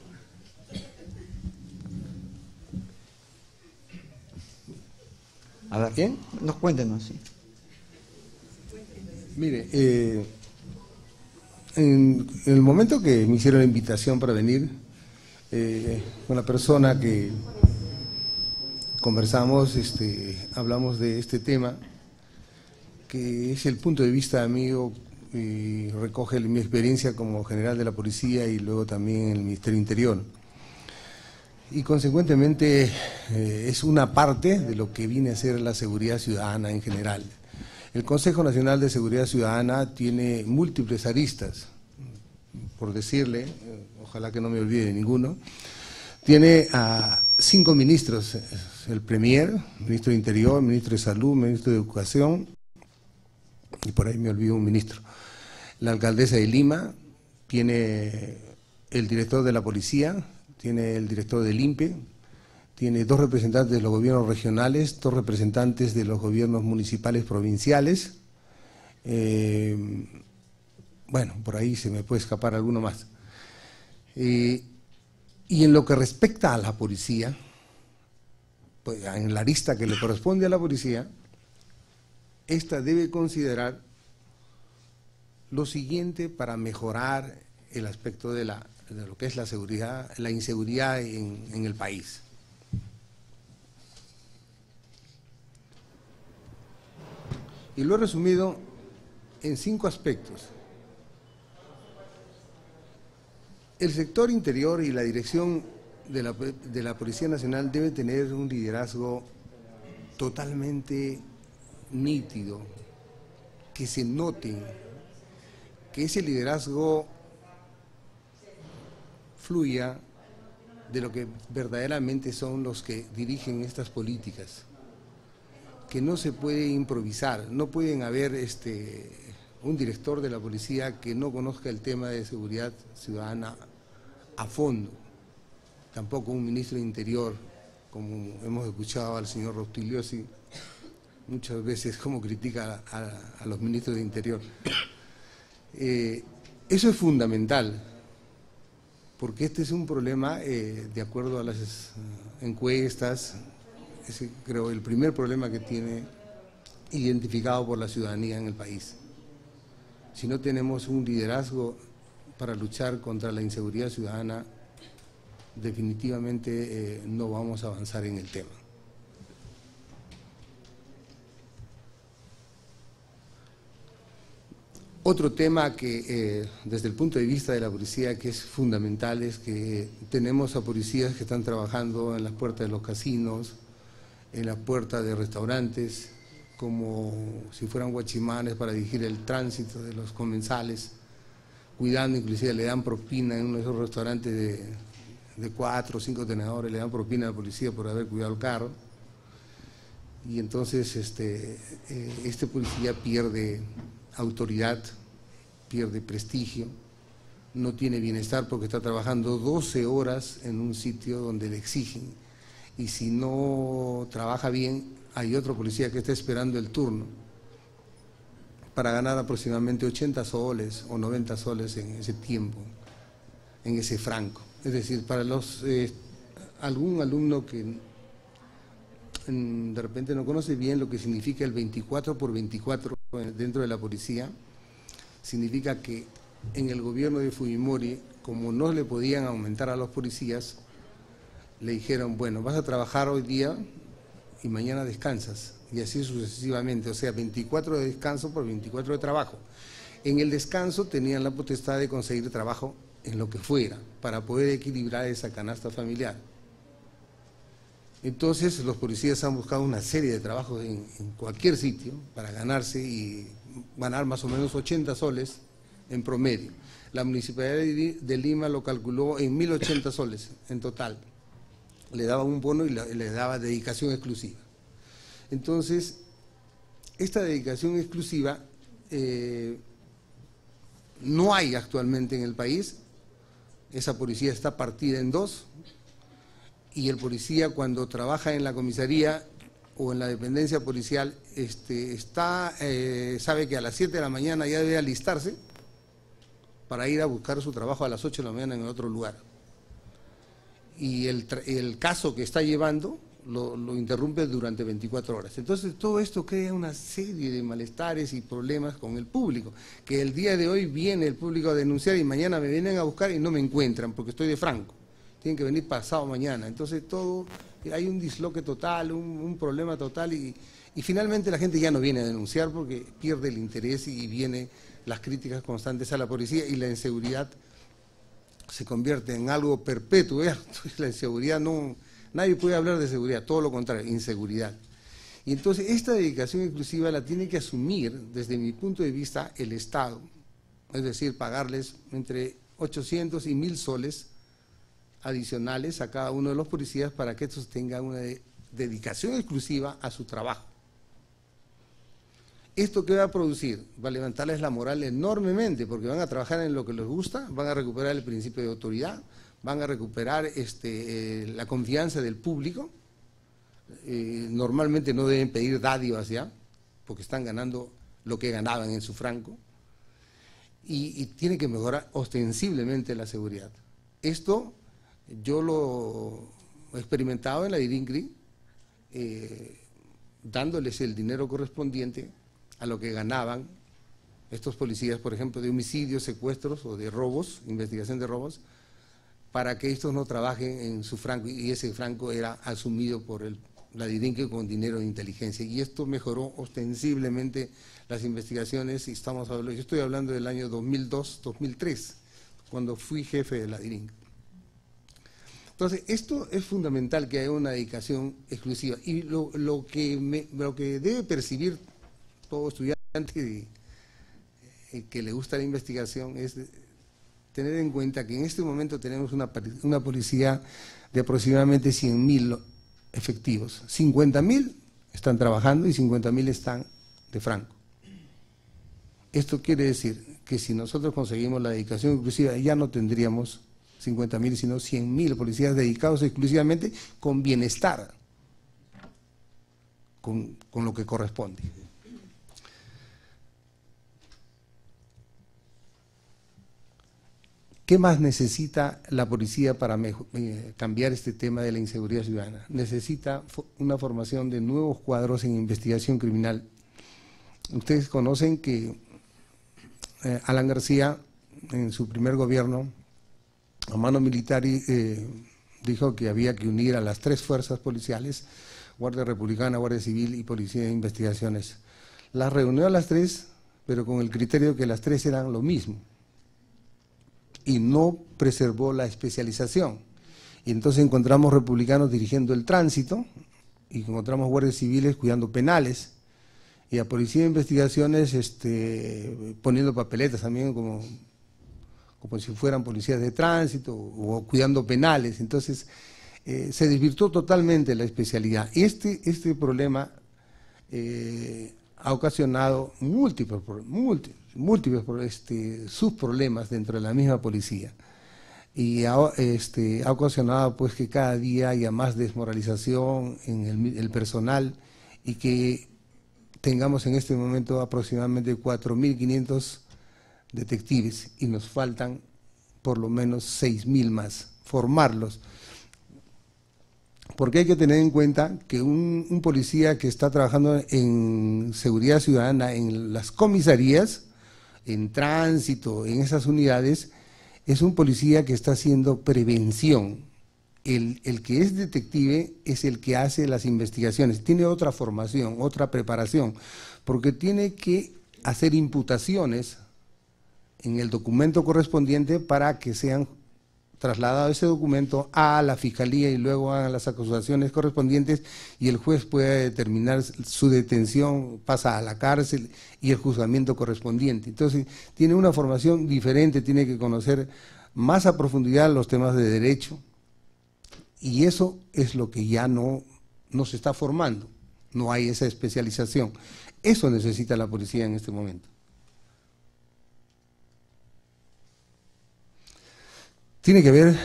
A ver, ¿quién? Cuéntenos, sí. Mire, en el momento que me hicieron la invitación para venir, con la persona que conversamos, hablamos de este tema, que es el punto de vista mío y recoge mi experiencia como general de la policía y luego también en el Ministerio Interior. Y consecuentemente es una parte de lo que viene a ser la seguridad ciudadana en general. El Consejo Nacional de Seguridad Ciudadana tiene múltiples aristas, por decirle, ojalá que no me olvide de ninguno. Tiene a 5 ministros, el Premier, Ministro de Interior, Ministro de Salud, Ministro de Educación, y por ahí me olvido un ministro. La alcaldesa de Lima, tiene el director de la policía, tiene el director del INPE, tiene 2 representantes de los gobiernos regionales, 2 representantes de los gobiernos municipales provinciales. Bueno, por ahí se me puede escapar alguno más. Y en lo que respecta a la policía, pues en la arista que le corresponde a la policía, esta debe considerar lo siguiente para mejorar el aspecto de lo que es la seguridad, la inseguridad en el país. Y lo he resumido en 5 aspectos. El sector interior y la dirección de la Policía Nacional debe tener un liderazgo totalmente nítido, que se note, que ese liderazgo fluya de lo que verdaderamente son los que dirigen estas políticas, que no se puede improvisar, no pueden haber un director de la policía que no conozca el tema de seguridad ciudadana a fondo, tampoco un ministro de Interior, como hemos escuchado al señor Rostigliosi muchas veces cómo critica a los ministros de Interior. Eso es fundamental, porque este es un problema, de acuerdo a las encuestas, es, creo, el primer problema que tiene identificado por la ciudadanía en el país. Si no tenemos un liderazgo para luchar contra la inseguridad ciudadana, definitivamente no vamos a avanzar en el tema. Otro tema que desde el punto de vista de la policía que es fundamental es que tenemos a policías que están trabajando en las puertas de los casinos, en las puertas de restaurantes, como si fueran guachimanes para dirigir el tránsito de los comensales, cuidando, inclusive le dan propina en uno de esos restaurantes de 4 o 5 tenedores, le dan propina a la policía por haber cuidado el carro. Y entonces este policía pierde autoridad, pierde prestigio, no tiene bienestar porque está trabajando 12 horas en un sitio donde le exigen, y si no trabaja bien hay otro policía que está esperando el turno para ganar aproximadamente 80 soles o 90 soles en ese tiempo, en ese franco. Es decir, para algún alumno que de repente no conoce bien lo que significa el 24 por 24 dentro de la policía, significa que en el gobierno de Fujimori, como no le podían aumentar a los policías, le dijeron, bueno, vas a trabajar hoy día y mañana descansas, y así sucesivamente, o sea, 24 de descanso por 24 de trabajo. En el descanso tenían la potestad de conseguir trabajo en lo que fuera, para poder equilibrar esa canasta familiar. Entonces los policías han buscado una serie de trabajos en cualquier sitio para ganarse y ganar más o menos 80 soles en promedio. La Municipalidad de Lima lo calculó en 1080 soles en total. Le daba un bono y le daba dedicación exclusiva. Entonces, esta dedicación exclusiva no hay actualmente en el país. Esa policía está partida en dos, y el policía cuando trabaja en la comisaría o en la dependencia policial sabe que a las 7 de la mañana ya debe alistarse para ir a buscar su trabajo a las 8 de la mañana en otro lugar. Y el caso que está llevando lo interrumpe durante 24 horas. Entonces todo esto crea una serie de malestares y problemas con el público, que el día de hoy viene el público a denunciar y mañana me vienen a buscar y no me encuentran porque estoy de franco, tienen que venir pasado mañana. Entonces todo, hay un disloque total, un problema total, y finalmente la gente ya no viene a denunciar porque pierde el interés y vienen las críticas constantes a la policía, y la inseguridad se convierte en algo perpetuo. La inseguridad no... Nadie puede hablar de seguridad, todo lo contrario, inseguridad. Y entonces esta dedicación exclusiva la tiene que asumir, desde mi punto de vista, el Estado. Es decir, pagarles entre 800 y 1000 soles adicionales a cada uno de los policías para que estos tengan una dedicación exclusiva a su trabajo. ¿Esto qué va a producir? Va a levantarles la moral enormemente, porque van a trabajar en lo que les gusta, van a recuperar el principio de autoridad, van a recuperar la confianza del público. Normalmente no deben pedir dádivas ya, porque están ganando lo que ganaban en su franco, y tiene que mejorar ostensiblemente la seguridad. Esto yo lo he experimentado en la DIRINCRI, dándoles el dinero correspondiente a lo que ganaban estos policías, por ejemplo, de homicidios, secuestros o de robos, investigación de robos, para que estos no trabajen en su franco, y ese franco era asumido por la DIRINCRI con dinero de inteligencia, y esto mejoró ostensiblemente las investigaciones. Y yo estoy hablando del año 2002-2003, cuando fui jefe de la DIRINCRI. Entonces, esto es fundamental, que haya una dedicación exclusiva, y lo que debe percibir todo estudiante que le gusta la investigación es tener en cuenta que en este momento tenemos una policía de aproximadamente 100.000 efectivos. 50.000 están trabajando y 50.000 están de franco. Esto quiere decir que si nosotros conseguimos la dedicación exclusiva, ya no tendríamos 50.000, sino 100.000 policías dedicados exclusivamente con bienestar, con lo que corresponde. ¿Qué más necesita la policía para cambiar este tema de la inseguridad ciudadana? Necesita una formación de nuevos cuadros en investigación criminal. Ustedes conocen que Alan García, en su primer gobierno, a mano militar, dijo que había que unir a las 3 fuerzas policiales, Guardia Republicana, Guardia Civil y Policía de Investigaciones. Las reunió a las 3, pero con el criterio que las 3 eran lo mismo, y no preservó la especialización. Y entonces encontramos republicanos dirigiendo el tránsito, y encontramos guardias civiles cuidando penales, y a Policía de Investigaciones poniendo papeletas también como si fueran policías de tránsito o cuidando penales. Entonces se desvirtuó totalmente la especialidad. Y este problema ha ocasionado múltiples subproblemas dentro de la misma policía, y ha ocasionado pues que cada día haya más desmoralización en el personal, y que tengamos en este momento aproximadamente 4.500 detectives, y nos faltan por lo menos 6.000 más, formarlos. Porque hay que tener en cuenta que un policía que está trabajando en seguridad ciudadana en las comisarías, en tránsito, en esas unidades, es un policía que está haciendo prevención. El que es detective es el que hace las investigaciones, tiene otra formación, otra preparación, porque tiene que hacer imputaciones en el documento correspondiente para que sean trasladado ese documento a la fiscalía y luego hagan las acusaciones correspondientes, y el juez puede determinar su detención, pasa a la cárcel y el juzgamiento correspondiente. Entonces tiene una formación diferente, tiene que conocer más a profundidad los temas de derecho, y eso es lo que ya no se está formando, no hay esa especialización. Eso necesita la policía en este momento. Tiene que haber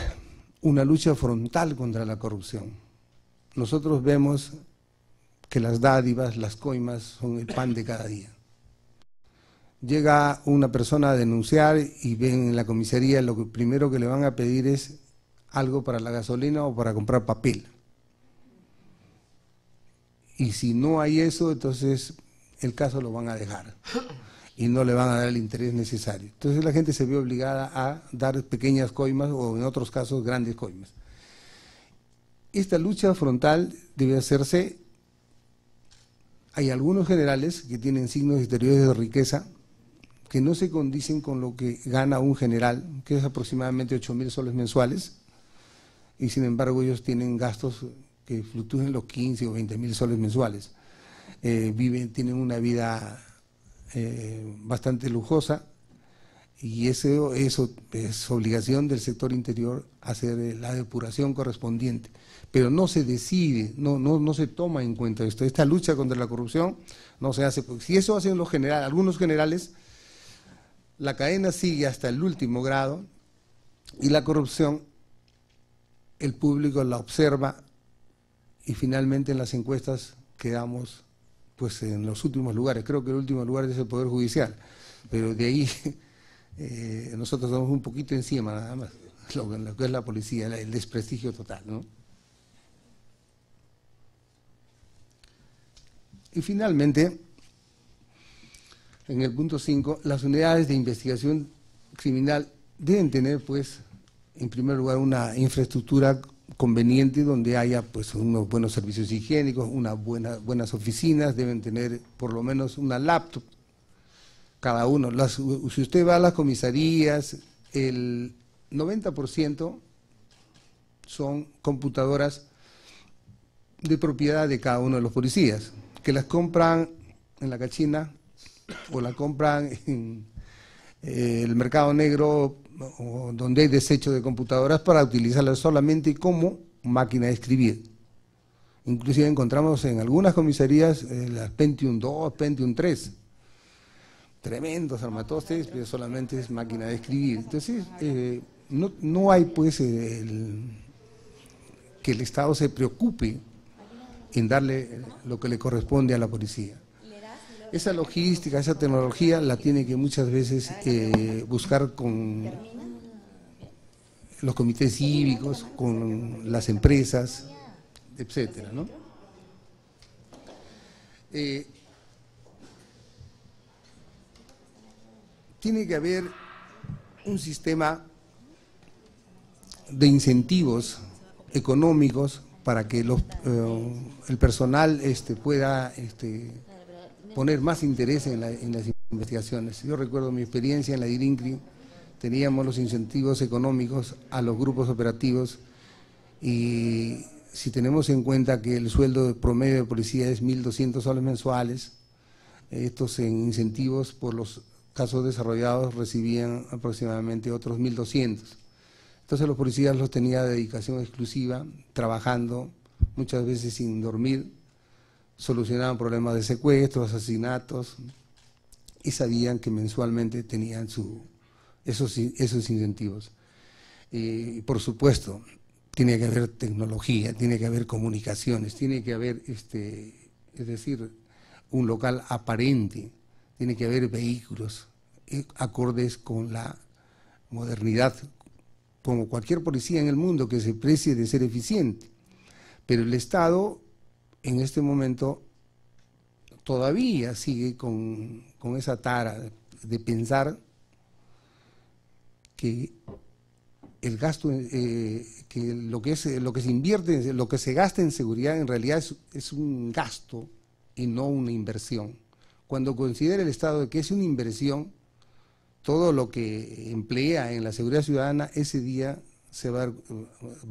una lucha frontal contra la corrupción. Nosotros vemos que las dádivas, las coimas son el pan de cada día. Llega una persona a denunciar y ven en la comisaría lo que primero que le van a pedir es algo para la gasolina o para comprar papel. Y si no hay eso, entonces el caso lo van a dejar y no le van a dar el interés necesario. Entonces la gente se ve obligada a dar pequeñas coimas o en otros casos grandes coimas. Esta lucha frontal debe hacerse. Hay algunos generales que tienen signos exteriores de riqueza que no se condicen con lo que gana un general, que es aproximadamente 8.000 soles mensuales, y sin embargo ellos tienen gastos que fluctúan en los 15 o 20.000 soles mensuales. Tienen una vida bastante lujosa, y eso es obligación del sector interior hacer la depuración correspondiente. Pero no se decide, no se toma en cuenta esto. Esta lucha contra la corrupción no se hace. Si eso hacen los generales, algunos generales, la cadena sigue hasta el último grado, y la corrupción, el público la observa, y finalmente en las encuestas quedamos pues en los últimos lugares. Creo que el último lugar es el Poder Judicial, pero de ahí nosotros estamos un poquito encima nada más, lo que es la policía, el desprestigio total, ¿no? Y finalmente, en el punto 5, las unidades de investigación criminal deben tener, pues, en primer lugar, una infraestructura conveniente donde haya, pues, unos buenos servicios higiénicos, buenas oficinas, deben tener por lo menos una laptop cada uno. Si usted va a las comisarías, el 90% son computadoras de propiedad de cada uno de los policías, que las compran en la Cachina o la compran en el mercado negro, o donde hay desecho de computadoras, para utilizarlas solamente como máquina de escribir. Inclusive encontramos en algunas comisarías las Pentium 2, Pentium 3, tremendos armatostes, pero solamente es máquina de escribir. Entonces, no hay pues que el Estado se preocupe en darle lo que le corresponde a la policía. Esa logística, esa tecnología la tiene que muchas veces buscar con los comités cívicos, con las empresas, etcétera, ¿no? Tiene que haber un sistema de incentivos económicos para que el personal pueda poner más interés en las investigaciones. Yo recuerdo mi experiencia en la DIRINCRI, teníamos los incentivos económicos a los grupos operativos, y si tenemos en cuenta que el sueldo promedio de policía es 1.200 soles mensuales, estos en incentivos por los casos desarrollados recibían aproximadamente otros 1.200. Entonces los policías los tenían de dedicación exclusiva, trabajando muchas veces sin dormir, solucionaban problemas de secuestros, asesinatos, y sabían que mensualmente tenían esos incentivos. Y por supuesto, tiene que haber tecnología, tiene que haber comunicaciones, tiene que haber, es decir, un local aparente, tiene que haber vehículos acordes con la modernidad, como cualquier policía en el mundo que se precie de ser eficiente. Pero el Estado en este momento todavía sigue con esa tara de pensar que el gasto, que lo que se invierte, lo que se gasta en seguridad en realidad es un gasto y no una inversión. Cuando considera el Estado que es una inversión, todo lo que emplea en la seguridad ciudadana, ese día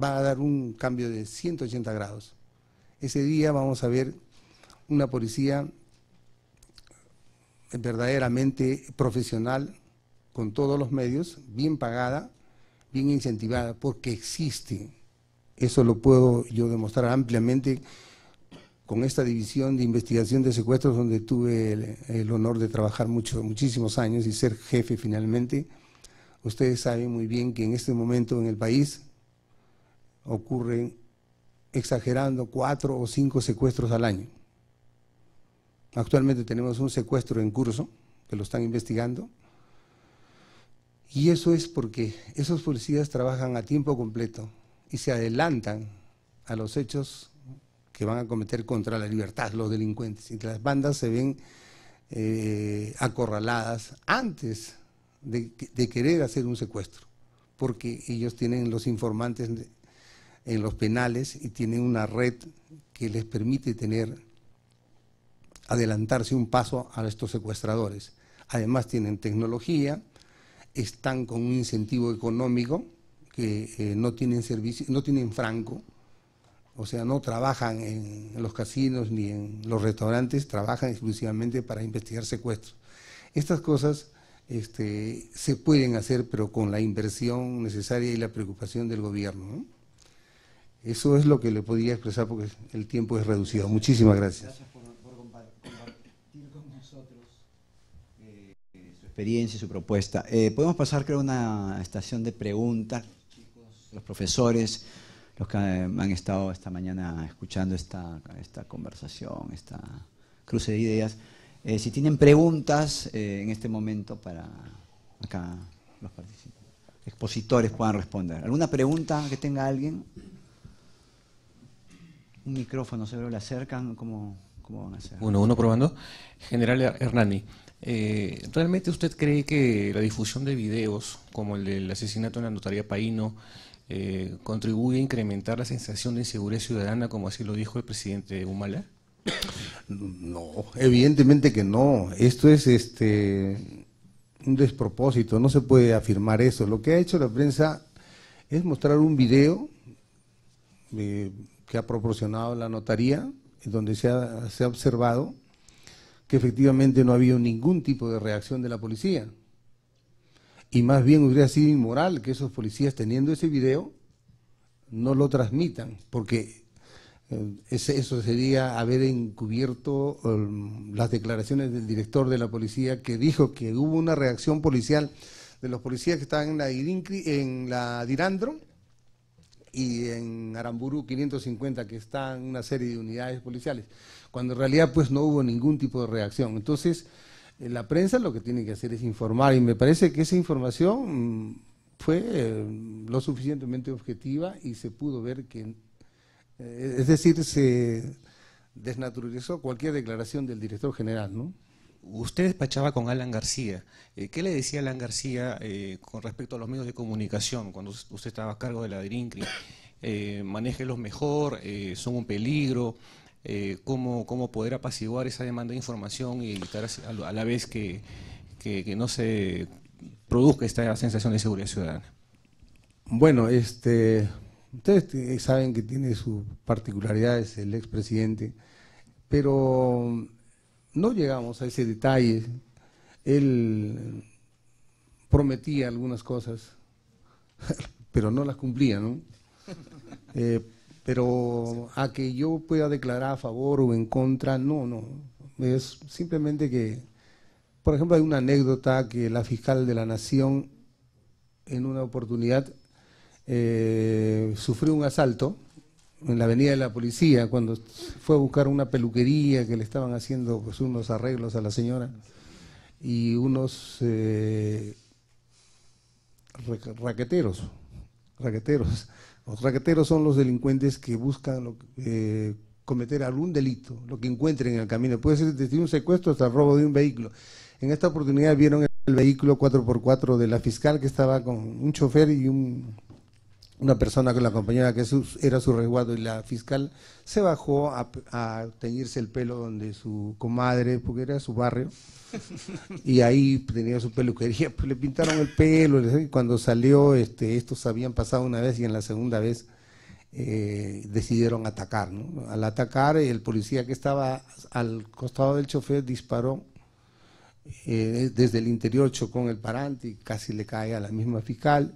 va a dar un cambio de 180 grados. Ese día vamos a ver una policía verdaderamente profesional, con todos los medios, bien pagada, bien incentivada, porque existe. Eso lo puedo yo demostrar ampliamente con esta división de investigación de secuestros, donde tuve el honor de trabajar muchísimos años y ser jefe finalmente. Ustedes saben muy bien que en este momento en el país ocurren, exagerando, 4 o 5 secuestros al año. Actualmente tenemos un secuestro en curso, que lo están investigando, y eso es porque esos policías trabajan a tiempo completo y se adelantan a los hechos que van a cometer contra la libertad los delincuentes, y las bandas se ven acorraladas antes de querer hacer un secuestro, porque ellos tienen los informantes en los penales y tienen una red que les permite adelantarse un paso a estos secuestradores. Además tienen tecnología, están con un incentivo económico, que no tienen servicio, no tienen franco, o sea, no trabajan en los casinos ni en los restaurantes, trabajan exclusivamente para investigar secuestros. Estas cosas se pueden hacer, pero con la inversión necesaria y la preocupación del gobierno, ¿no? Eso es lo que le podía expresar porque el tiempo es reducido. Muchísimas gracias. Gracias por compartir con nosotros su experiencia y su propuesta. Podemos pasar, creo, a una estación de preguntas, chicos, los profesores, los que han estado esta mañana escuchando esta conversación, esta cruce de ideas. Si tienen preguntas en este momento para acá los participantes, expositores puedan responder. ¿Alguna pregunta que tenga alguien? Un micrófono, ¿se le acercan? ¿Cómo van a hacer? Uno probando. General Hernani, ¿realmente usted cree que la difusión de videos como el del asesinato en la notaría Paino contribuye a incrementar la sensación de inseguridad ciudadana, como así lo dijo el presidente Humala? No, evidentemente que no. Esto es un despropósito, no se puede afirmar eso. Lo que ha hecho la prensa es mostrar un video que ha proporcionado la notaría, donde se ha observado que efectivamente no ha habido ningún tipo de reacción de la policía. Y más bien hubiera sido inmoral que esos policías, teniendo ese video, no lo transmitan, porque eso sería haber encubierto las declaraciones del director de la policía, que dijo que hubo una reacción policial de los policías que estaban en la Dirandro y en Aramburu 550, que están una serie de unidades policiales, cuando en realidad pues no hubo ningún tipo de reacción. Entonces, la prensa lo que tiene que hacer es informar, y me parece que esa información fue lo suficientemente objetiva y se pudo ver que, es decir, se desnaturalizó cualquier declaración del director general, ¿no? Usted despachaba con Alan García. ¿Qué le decía Alan García con respecto a los medios de comunicación cuando usted estaba a cargo de la DIRINCRI? Manéjelos mejor, son un peligro. ¿Cómo poder apaciguar esa demanda de información y evitar a la vez que no se produzca esta sensación de seguridad ciudadana? Bueno, ustedes saben que tiene sus particularidades el expresidente, pero no llegamos a ese detalle. Él prometía algunas cosas, pero no las cumplía, ¿no? Pero a que yo pueda declarar a favor o en contra, no. Es simplemente que, por ejemplo, hay una anécdota que la fiscal de la Nación en una oportunidad sufrió un asalto en la avenida de la Policía cuando fue a buscar una peluquería que le estaban haciendo pues unos arreglos a la señora, y unos raqueteros. Los raqueteros son los delincuentes que buscan cometer algún delito, lo que encuentren en el camino. Puede ser desde un secuestro hasta el robo de un vehículo. En esta oportunidad vieron el vehículo 4x4 de la fiscal, que estaba con un chofer y una persona que la acompañaba, que era su resguardo, y la fiscal se bajó a teñirse el pelo donde su comadre, porque era su barrio, y ahí tenía su peluquería, pues le pintaron el pelo, y cuando salió, estos habían pasado una vez y en la segunda vez decidieron atacar, ¿no? Al atacar, el policía que estaba al costado del chofer disparó, desde el interior chocó en el parante y casi le cae a la misma fiscal,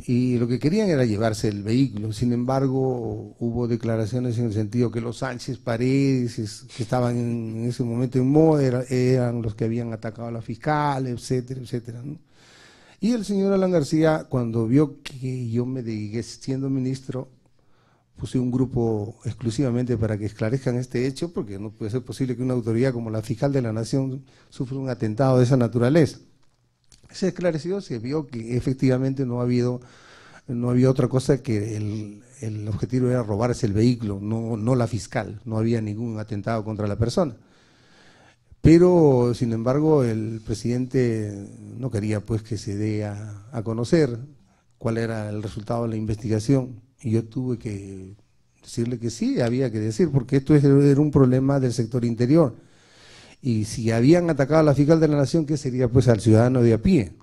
y lo que querían era llevarse el vehículo. Sin embargo, hubo declaraciones en el sentido que los Sánchez Paredes, que estaban en ese momento en moda, eran los que habían atacado a la fiscal, etcétera, etcétera, ¿no? Y el señor Alan García, cuando vio que yo me dediqué siendo ministro, puse un grupo exclusivamente para que esclarezcan este hecho, porque no puede ser posible que una autoridad como la fiscal de la Nación sufra un atentado de esa naturaleza. Se esclareció, se vio que efectivamente no había otra cosa que el objetivo era robarse el vehículo, no la fiscal, no había ningún atentado contra la persona. Pero, sin embargo, el presidente no quería pues que se dé a conocer cuál era el resultado de la investigación, y yo tuve que decirle que sí, había que decir, porque esto era un problema del sector interior. Y si habían atacado a la fiscal de la Nación, ¿qué sería pues al ciudadano de a pie?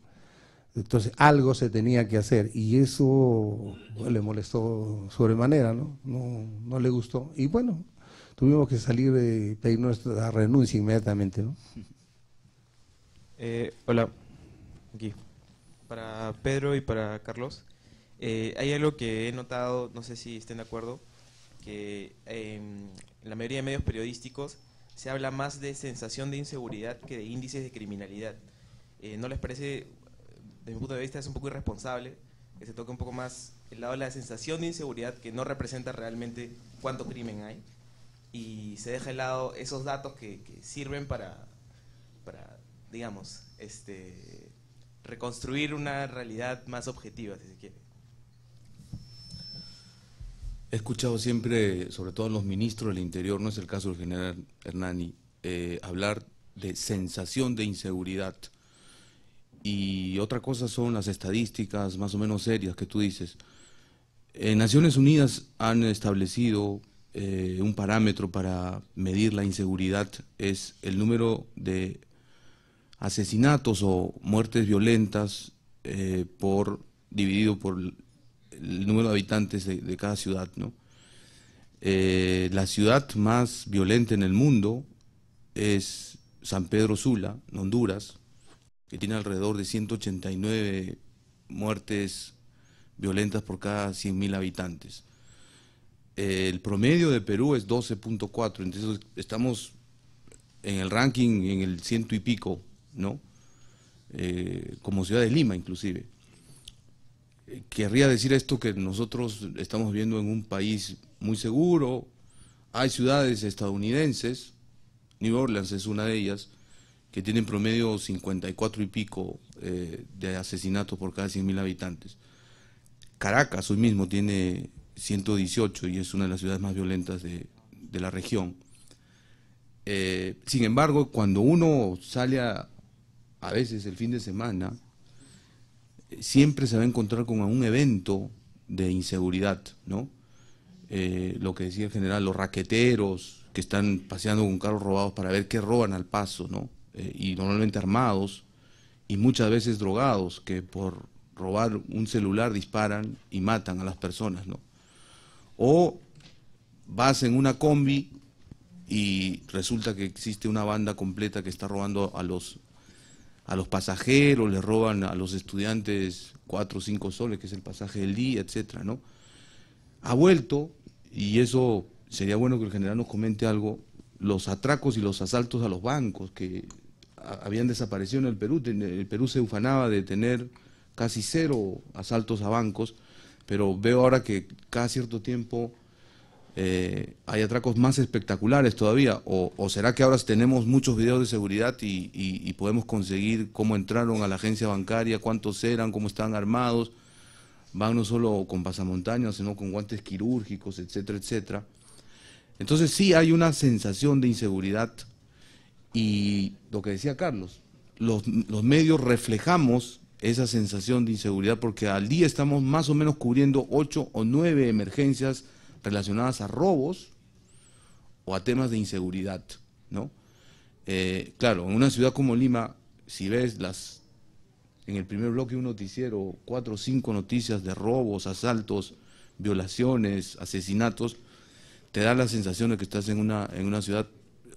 Entonces algo se tenía que hacer, y eso le molestó sobremanera, no le gustó, y bueno, tuvimos que salir y pedir nuestra renuncia inmediatamente, ¿no? Hola, aquí. Para Pedro y para Carlos, hay algo que he notado, no sé si estén de acuerdo, que en la mayoría de medios periodísticos se habla más de sensación de inseguridad que de índices de criminalidad. ¿No les parece, desde mi punto de vista, es un poco irresponsable que se toque un poco más el lado de la sensación de inseguridad, que no representa realmente cuánto crimen hay, y se deja de lado esos datos que sirven para digamos, reconstruir una realidad más objetiva, si se quiere? He escuchado siempre, sobre todo a los ministros del Interior, no es el caso del general Hernani, hablar de sensación de inseguridad. Y otra cosa son las estadísticas más o menos serias que tú dices. Naciones Unidas han establecido un parámetro para medir la inseguridad, es el número de asesinatos o muertes violentas dividido por el número de habitantes de cada ciudad, ¿no? La ciudad más violenta en el mundo es San Pedro Sula, en Honduras, que tiene alrededor de 189 muertes violentas por cada 100.000 habitantes. El promedio de Perú es 12.4, entonces estamos en el ranking en el 100 y pico, ¿no? Como ciudad de Lima inclusive. Querría decir esto, que nosotros estamos viviendo en un país muy seguro. Hay ciudades estadounidenses, New Orleans es una de ellas, que tienen promedio 54 y pico de asesinatos por cada 100.000 habitantes. Caracas hoy mismo tiene 118 y es una de las ciudades más violentas de la región. Sin embargo, cuando uno sale a veces el fin de semana, siempre se va a encontrar con un evento de inseguridad, ¿no? Lo que decía el general, los raqueteros que están paseando con carros robados para ver qué roban al paso, ¿no? Y normalmente armados y muchas veces drogados, que por robar un celular disparan y matan a las personas, ¿no? O vas en una combi y resulta que existe una banda completa que está robando a los pasajeros, le roban a los estudiantes 4 o 5 soles, que es el pasaje del día, etcétera, ¿no? Ha vuelto, y eso sería bueno que el general nos comente algo, los atracos y los asaltos a los bancos, que habían desaparecido en el Perú. El Perú se ufanaba de tener casi 0 asaltos a bancos, pero veo ahora que cada cierto tiempo hay atracos más espectaculares todavía, o será que ahora tenemos muchos videos de seguridad y podemos conseguir cómo entraron a la agencia bancaria, cuántos eran, cómo estaban armados, van no solo con pasamontañas, sino con guantes quirúrgicos, etcétera, etcétera. Entonces sí hay una sensación de inseguridad, y lo que decía Carlos, los medios reflejamos esa sensación de inseguridad porque al día estamos más o menos cubriendo 8 o 9 emergencias relacionadas a robos o a temas de inseguridad, ¿no? Claro, en una ciudad como Lima, si ves en el primer bloque de un noticiero 4 o 5 noticias de robos, asaltos, violaciones, asesinatos, te da la sensación de que estás en una ciudad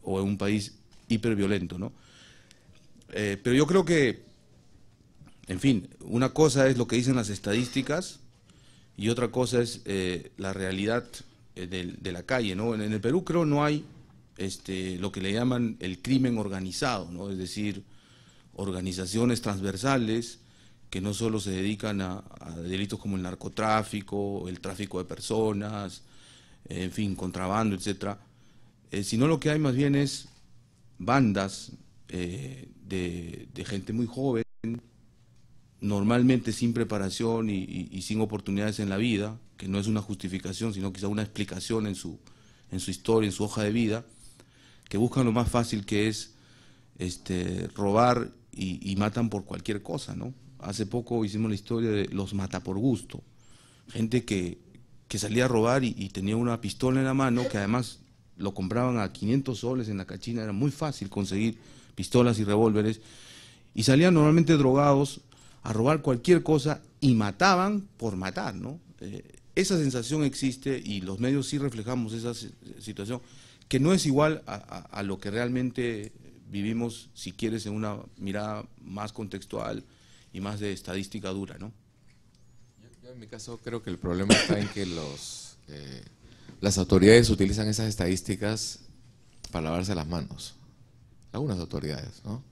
o en un país hiperviolento, ¿no? Pero yo creo que, en fin, una cosa es lo que dicen las estadísticas y otra cosa es la realidad de la calle, ¿no? En el Perú creo no hay lo que le llaman el crimen organizado, ¿no? Es decir, organizaciones transversales que no solo se dedican a delitos como el narcotráfico, el tráfico de personas, en fin, contrabando, etcétera, sino lo que hay más bien es bandas de gente muy joven, normalmente sin preparación y sin oportunidades en la vida, que no es una justificación, sino quizá una explicación en su historia, en su hoja de vida, que buscan lo más fácil, que es robar y matan por cualquier cosa, ¿no? Hace poco hicimos la historia de los mata por gusto, gente que salía a robar y tenía una pistola en la mano, que además lo compraban a 500 soles en la cachina, era muy fácil conseguir pistolas y revólveres, y salían normalmente drogados a robar cualquier cosa y mataban por matar, ¿no? Esa sensación existe y los medios sí reflejamos esa situación, que no es igual a lo que realmente vivimos, si quieres, en una mirada más contextual y más de estadística dura, ¿no? Yo en mi caso creo que el problema está en que las autoridades utilizan esas estadísticas para lavarse las manos. Algunas autoridades, ¿no?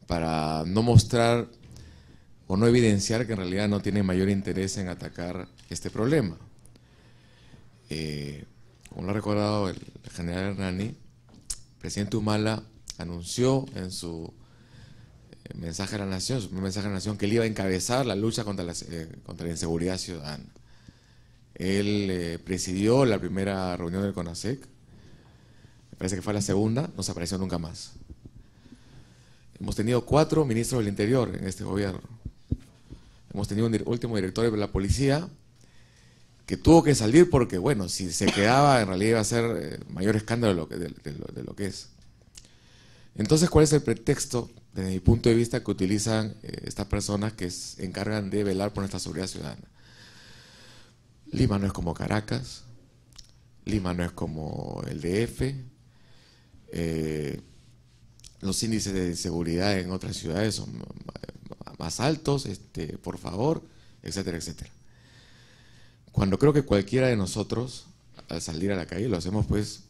Para no mostrar o no evidenciar que en realidad no tienen mayor interés en atacar este problema. Como lo ha recordado el general Hernani, el presidente Humala anunció en su mensaje a la nación, su primer mensaje a la nación, que él iba a encabezar la lucha contra la inseguridad ciudadana. Él presidió la primera reunión del CONASEC, me parece que fue la segunda, no se apareció nunca más. Hemos tenido 4 ministros del Interior en este gobierno. Hemos tenido un último director de la policía que tuvo que salir porque, bueno, si se quedaba en realidad iba a ser mayor escándalo de lo que es. Entonces, ¿cuál es el pretexto, desde mi punto de vista, que utilizan estas personas que se encargan de velar por nuestra seguridad ciudadana? Lima no es como Caracas, Lima no es como el DF, los índices de seguridad en otras ciudades son más altos, por favor, etcétera, etcétera. Cuando creo que cualquiera de nosotros, al salir a la calle, lo hacemos pues,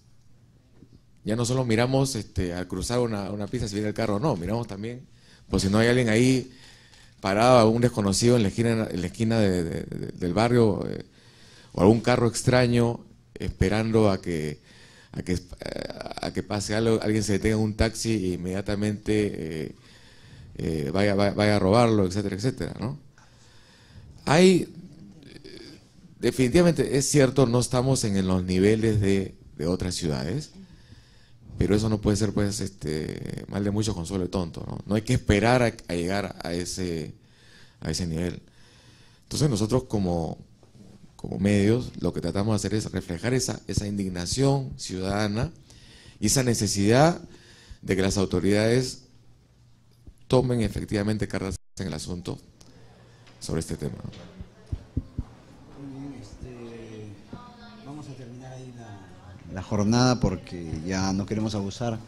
ya no solo miramos al cruzar una pista si viene el carro, no, miramos también, pues si no hay alguien ahí parado, un desconocido en la esquina del barrio, o algún carro extraño esperando a que pase algo, alguien se detenga en un taxi e inmediatamente vaya a robarlo, etcétera, etcétera, ¿no? Definitivamente es cierto, no estamos en los niveles de otras ciudades, pero eso no puede ser pues mal de mucho consuelo de tonto, ¿no? No hay que esperar a llegar a ese nivel. Entonces nosotros como medios lo que tratamos de hacer es reflejar esa indignación ciudadana y esa necesidad de que las autoridades tomen efectivamente cartas en el asunto sobre este tema. Vamos a terminar ahí la jornada porque ya no queremos abusar.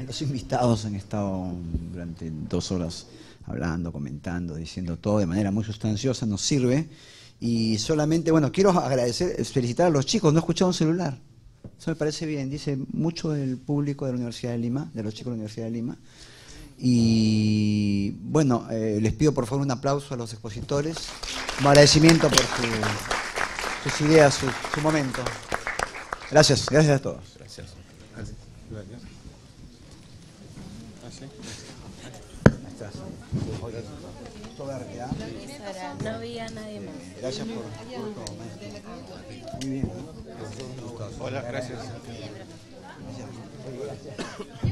Los invitados han estado durante 2 horas hablando, comentando, diciendo todo de manera muy sustanciosa, nos sirve. Y solamente, bueno, quiero agradecer, felicitar a los chicos, no he escuchado un celular. Eso me parece bien, dice mucho del público de la Universidad de Lima, de los chicos de la Universidad de Lima. Y bueno, les pido por favor un aplauso a los expositores, un agradecimiento por sus ideas, su momento. Gracias a todos. Gracias. No había nadie más. Gracias por todo, maestro. Muy bien. Hola, gracias. Gracias.